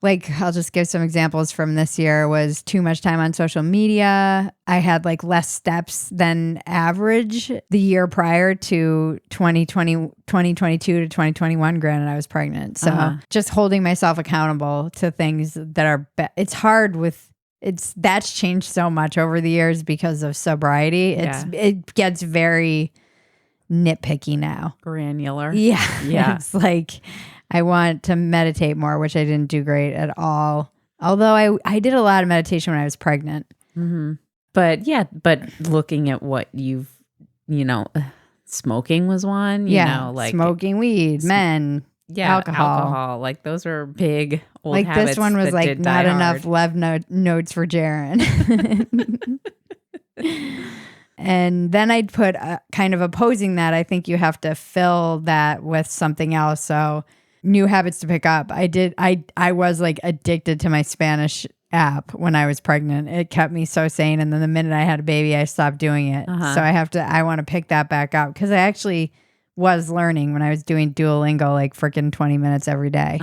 Like, I'll just give some examples from this year. Was too much time on social media. I had like less steps than average the year prior to 2022 to 2021. Granted, I was pregnant. So just holding myself accountable to things that are, it's hard that's changed so much over the years because of sobriety. It gets very nitpicky now. Granular. Yeah. It's like, I want to meditate more, which I didn't do great at all. Although I did a lot of meditation when I was pregnant. Mm-hmm. But looking at what you've, smoking was one, like smoking weed, men, alcohol. Like those are big old like habits. This one was like not enough love notes for Jaren. And then I'd put kind of opposing that. I think you have to fill that with something else. So new habits to pick up. I was like addicted to my Spanish app when I was pregnant. It kept me so sane. And then the minute I had a baby, I stopped doing it. So I want to pick that back up because I actually was learning when I was doing Duolingo like freaking 20 minutes every day.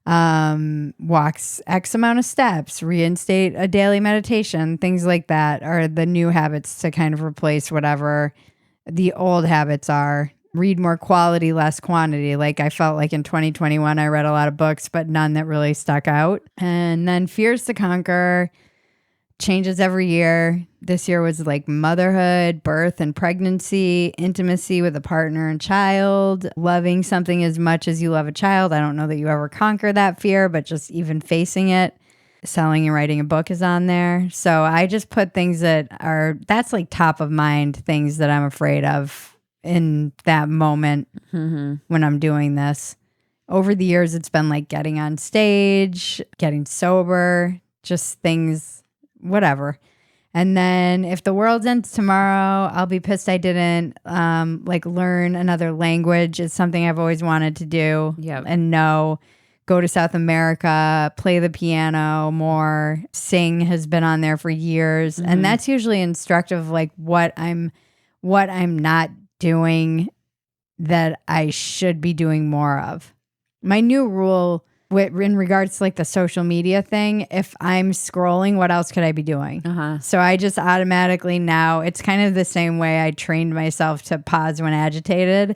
Walks X amount of steps, reinstate a daily meditation, things like that are the new habits to kind of replace whatever the old habits are. Read more quality, less quantity. Like I felt like in 2021, I read a lot of books, but none that really stuck out. And then fears to conquer changes every year. This year was like motherhood, birth and pregnancy, intimacy with a partner and child, loving something as much as you love a child. I don't know that you ever conquer that fear, but just even facing it. Selling and writing a book is on there. So I just put things that's like top of mind things that I'm afraid of in that moment when I'm doing this. Over the years, it's been like getting on stage, getting sober, just things, whatever. And then if the world ends tomorrow, I'll be pissed I didn't like learn another language. It's something I've always wanted to do and know. Go to South America, play the piano more. Sing has been on there for years. And that's usually instructive, like what I'm not doing that I should be doing more of. My new rule in regards to like the social media thing, if I'm scrolling, what else could I be doing? So I just automatically now, it's kind of the same way I trained myself to pause when agitated.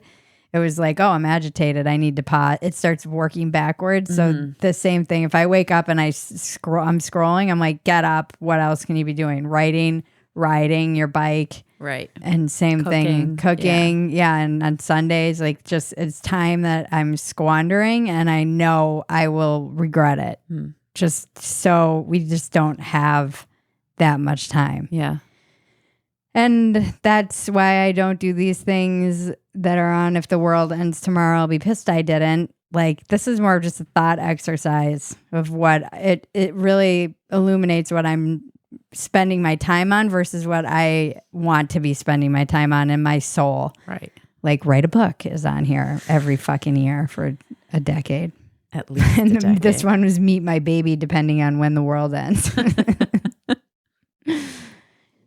It was like, oh, I'm agitated, I need to pause. It starts working backwards. So the same thing, if I wake up and I'm scrolling, I'm like, get up. What else can you be doing? Writing, riding your bike. Right. And same thing, cooking. Yeah. And on Sundays, like just it's time that I'm squandering and I know I will regret it. Just so we just don't have that much time. Yeah. And that's why I don't do these things that are on if the world ends tomorrow, I'll be pissed I didn't. Like this is more of just a thought exercise of what it really illuminates what I'm spending my time on versus what I want to be spending my time on in my soul. Right. Like write a book is on here every fucking year for a decade. At least and a decade. This one was meet my baby depending on when the world ends.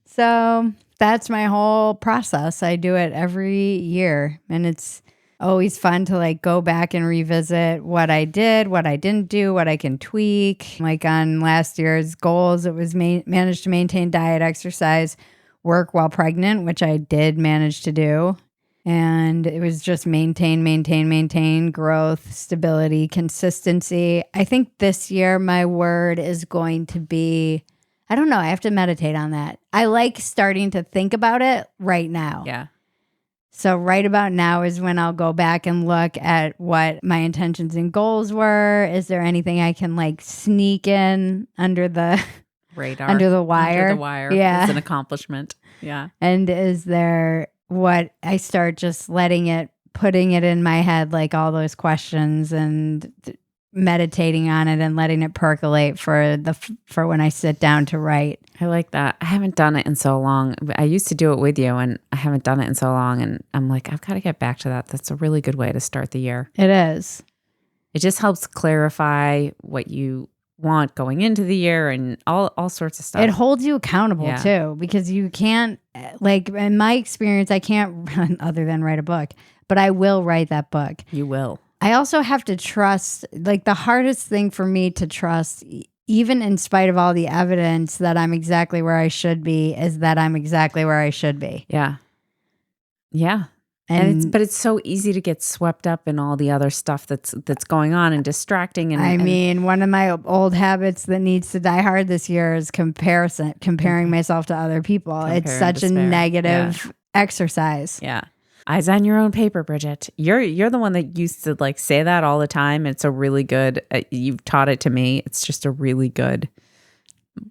So that's my whole process. I do it every year and it's always fun to like go back and revisit what I did, what I didn't do, what I can tweak. Like on last year's goals, it was manage to maintain diet, exercise, work while pregnant, which I did manage to do. And it was just maintain growth, stability, consistency. I think this year my word is going to be, I don't know, I have to meditate on that. I like starting to think about it right now. Yeah. So right about now is when I'll go back and look at what my intentions and goals were. Is there anything I can like sneak in under the radar, under the wire? Under the wire, yeah, is an accomplishment. Yeah. And is there what I start just putting it in my head, like all those questions and meditating on it and letting it percolate for when I sit down to write. I like that. I haven't done it in so long. I used to do it with you and I haven't done it in so long. And I'm like, I've got to get back to that. That's a really good way to start the year. It is. It just helps clarify what you want going into the year and all sorts of stuff. It holds you accountable too, because you can't, like in my experience, I can't run other than write a book, but I will write that book. You will. I also have to trust, like the hardest thing for me to trust, even in spite of all the evidence that I'm exactly where I should be, is that I'm exactly where I should be. Yeah. Yeah. But it's so easy to get swept up in all the other stuff that's going on and distracting. I mean, one of my old habits that needs to die hard this year is comparing myself to other people. It's such a negative exercise. Yeah. Eyes on your own paper, Bridget. You're the one that used to like say that all the time. It's a really good, you've taught it to me. It's just a really good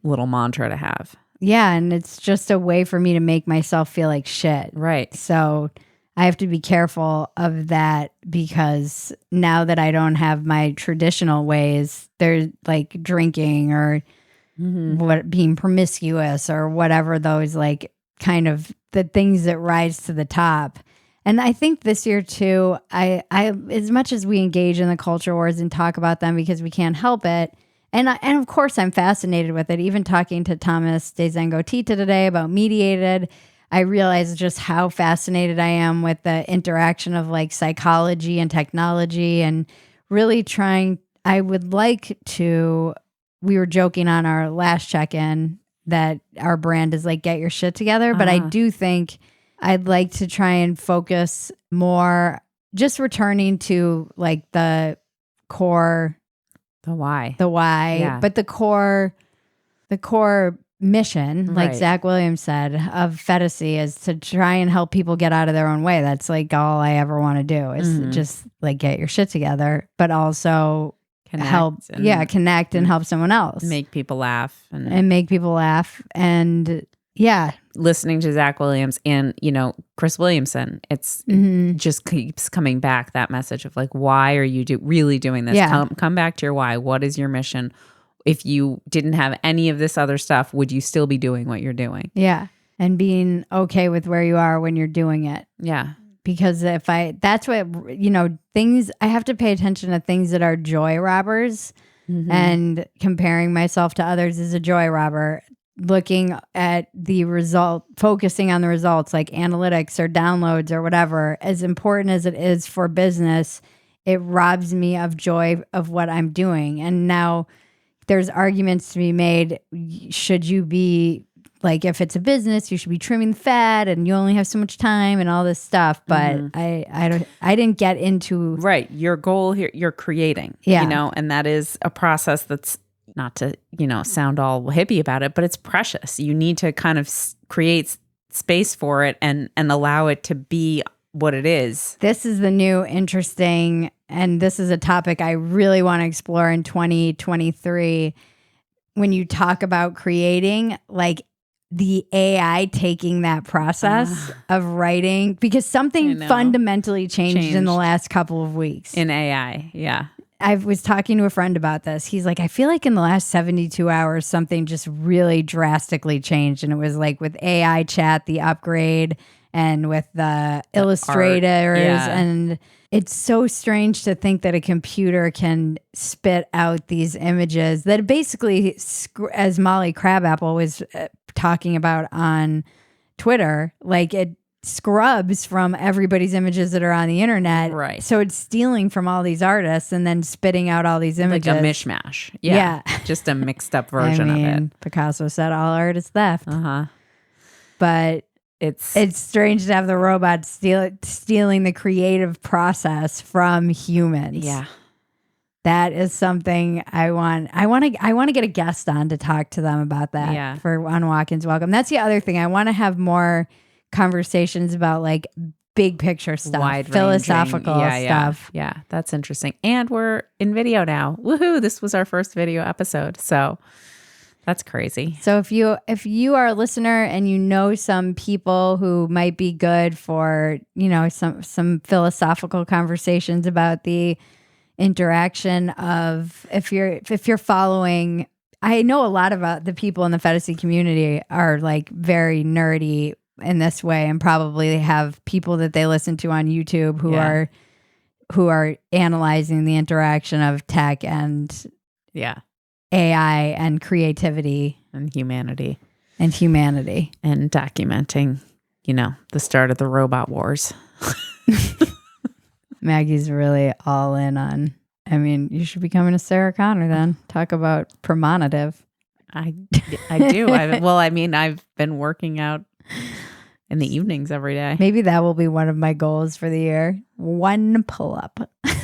little mantra to have. Yeah. And it's just a way for me to make myself feel like shit. Right. So I have to be careful of that because now that I don't have my traditional ways, they're like drinking or being promiscuous or whatever, those like kind of the things that rise to the top. And I think this year too, I as much as we engage in the culture wars and talk about them because we can't help it, And of course, I'm fascinated with it. Even talking to Thomas de Zangotita today about mediated, I realized just how fascinated I am with the interaction of like psychology and technology, and really we were joking on our last check-in that our brand is like, get your shit together. But I do think I'd like to try and focus more, just returning to like the core, the why, yeah. But the core mission, like Zach Williams said, of Phetasy is to try and help people get out of their own way. That's like all I ever want to do is just like get your shit together, but also connect and help someone else. Make people laugh. And make people laugh. And yeah. Listening to Zach Williams and, Chris Williamson, it's just keeps coming back, that message of like, why are you really doing this? Yeah. Come back to your why. What is your mission? If you didn't have any of this other stuff, would you still be doing what you're doing? Yeah. And being okay with where you are when you're doing it. Yeah. Because that's what, things, I have to pay attention to things that are joy robbers, and comparing myself to others is a joy robber. Looking at the result, focusing on the results like analytics or downloads or whatever, as important as it is for business, it robs me of joy of what I'm doing. And now there's arguments to be made. Should you be like, if it's a business, you should be trimming the fat and you only have so much time and all this stuff. But I didn't get into your goal here. You're creating, and that is a process that's not to, sound all hippie about it, but it's precious. You need to kind of create space for it and allow it to be what it is. This is the new interesting, and this is a topic I really want to explore in 2023. When you talk about creating, like the AI taking that process of writing, because something fundamentally changed in the last couple of weeks. In AI, yeah. I was talking to a friend about this. He's like, I feel like in the last 72 hours, something just really drastically changed. And it was like with AI chat, the upgrade, and with the illustrators. And it's so strange to think that a computer can spit out these images that basically, as Molly Crabapple was talking about on Twitter, like it scrubs from everybody's images that are on the internet. Right. So it's stealing from all these artists and then spitting out all these images. Like a mishmash. Yeah. Just a mixed up version of it. Picasso said all art is theft. But it's strange to have the robot stealing the creative process from humans. Yeah. That is something I want to get a guest on to talk to them about that. Yeah. For on Watkins Welcome. That's the other thing. I want to have more conversations about like big picture stuff, philosophical stuff. Yeah, that's interesting. And we're in video now. Woohoo! This was our first video episode. So that's crazy. So if you are a listener and you know some people who might be good for, some philosophical conversations about the interaction of, if you're following, I know a lot about the people in the Phetasy community are like very nerdy in this way, and probably have people that they listen to on YouTube who are analyzing the interaction of tech and AI and creativity and humanity and documenting, the start of the robot wars. Maggie's really all in on. I mean, you should be coming to Sarah Connor then. Talk about premonitive. I do. I've been working out in the evenings every day. Maybe that will be one of my goals for the year. 1 pull-up.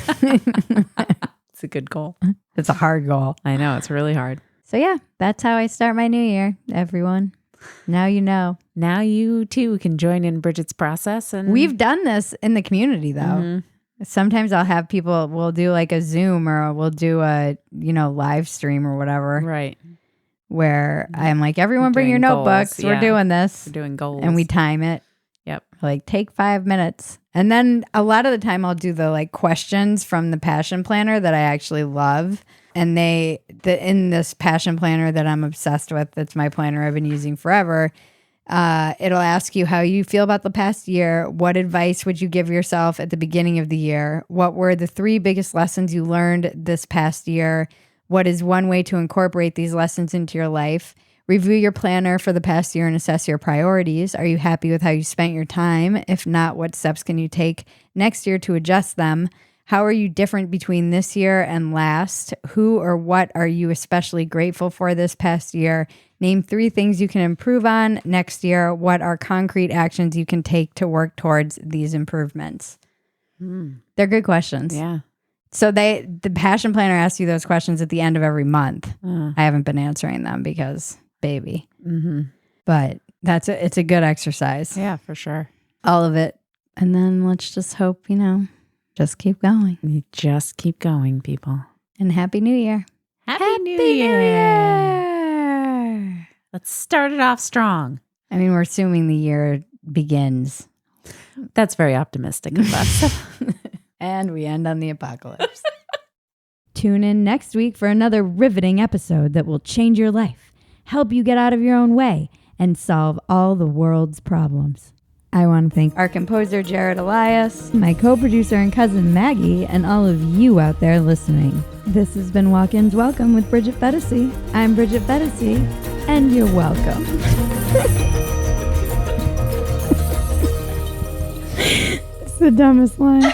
It's a good goal. It's a hard goal. I know. It's really hard. So yeah, that's how I start my new year, everyone. Now you know. Now you too can join in Bridget's process. And we've done this in the community though. Sometimes I'll have people, we'll do like a Zoom or we'll do a, live stream or whatever. Right. Where I'm like, everyone bring your notebooks. Goals. We're doing this. We're doing goals. And we time it. Yep. Like take 5 minutes. And then a lot of the time I'll do the like questions from the passion planner that I actually love. And in this passion planner that I'm obsessed with, that's my planner I've been using forever. It'll ask you how you feel about the past year. What advice would you give yourself at the beginning of the year? What were the 3 biggest lessons you learned this past year? What is one way to incorporate these lessons into your life? Review your planner for the past year and assess your priorities. Are you happy with how you spent your time? If not, what steps can you take next year to adjust them? How are you different between this year and last? Who or what are you especially grateful for this past year? Name 3 things you can improve on next year. What are concrete actions you can take to work towards these improvements? They're good questions. Yeah. So the Passion Planner asks you those questions at the end of every month. I haven't been answering them because baby. But it's a good exercise. Yeah, for sure. All of it. And then let's just hope, just keep going. You just keep going, people. And Happy New Year. Happy New Year. Let's start it off strong. I mean, we're assuming the year begins. That's very optimistic of us. And we end on the apocalypse. Tune in next week for another riveting episode that will change your life, help you get out of your own way, and solve all the world's problems. I want to thank our composer, Jared Elias, my co-producer and cousin, Maggie, and all of you out there listening. This has been Walk-Ins Welcome with Bridget Phetasy. I'm Bridget Phetasy, and you're welcome. It's the dumbest line.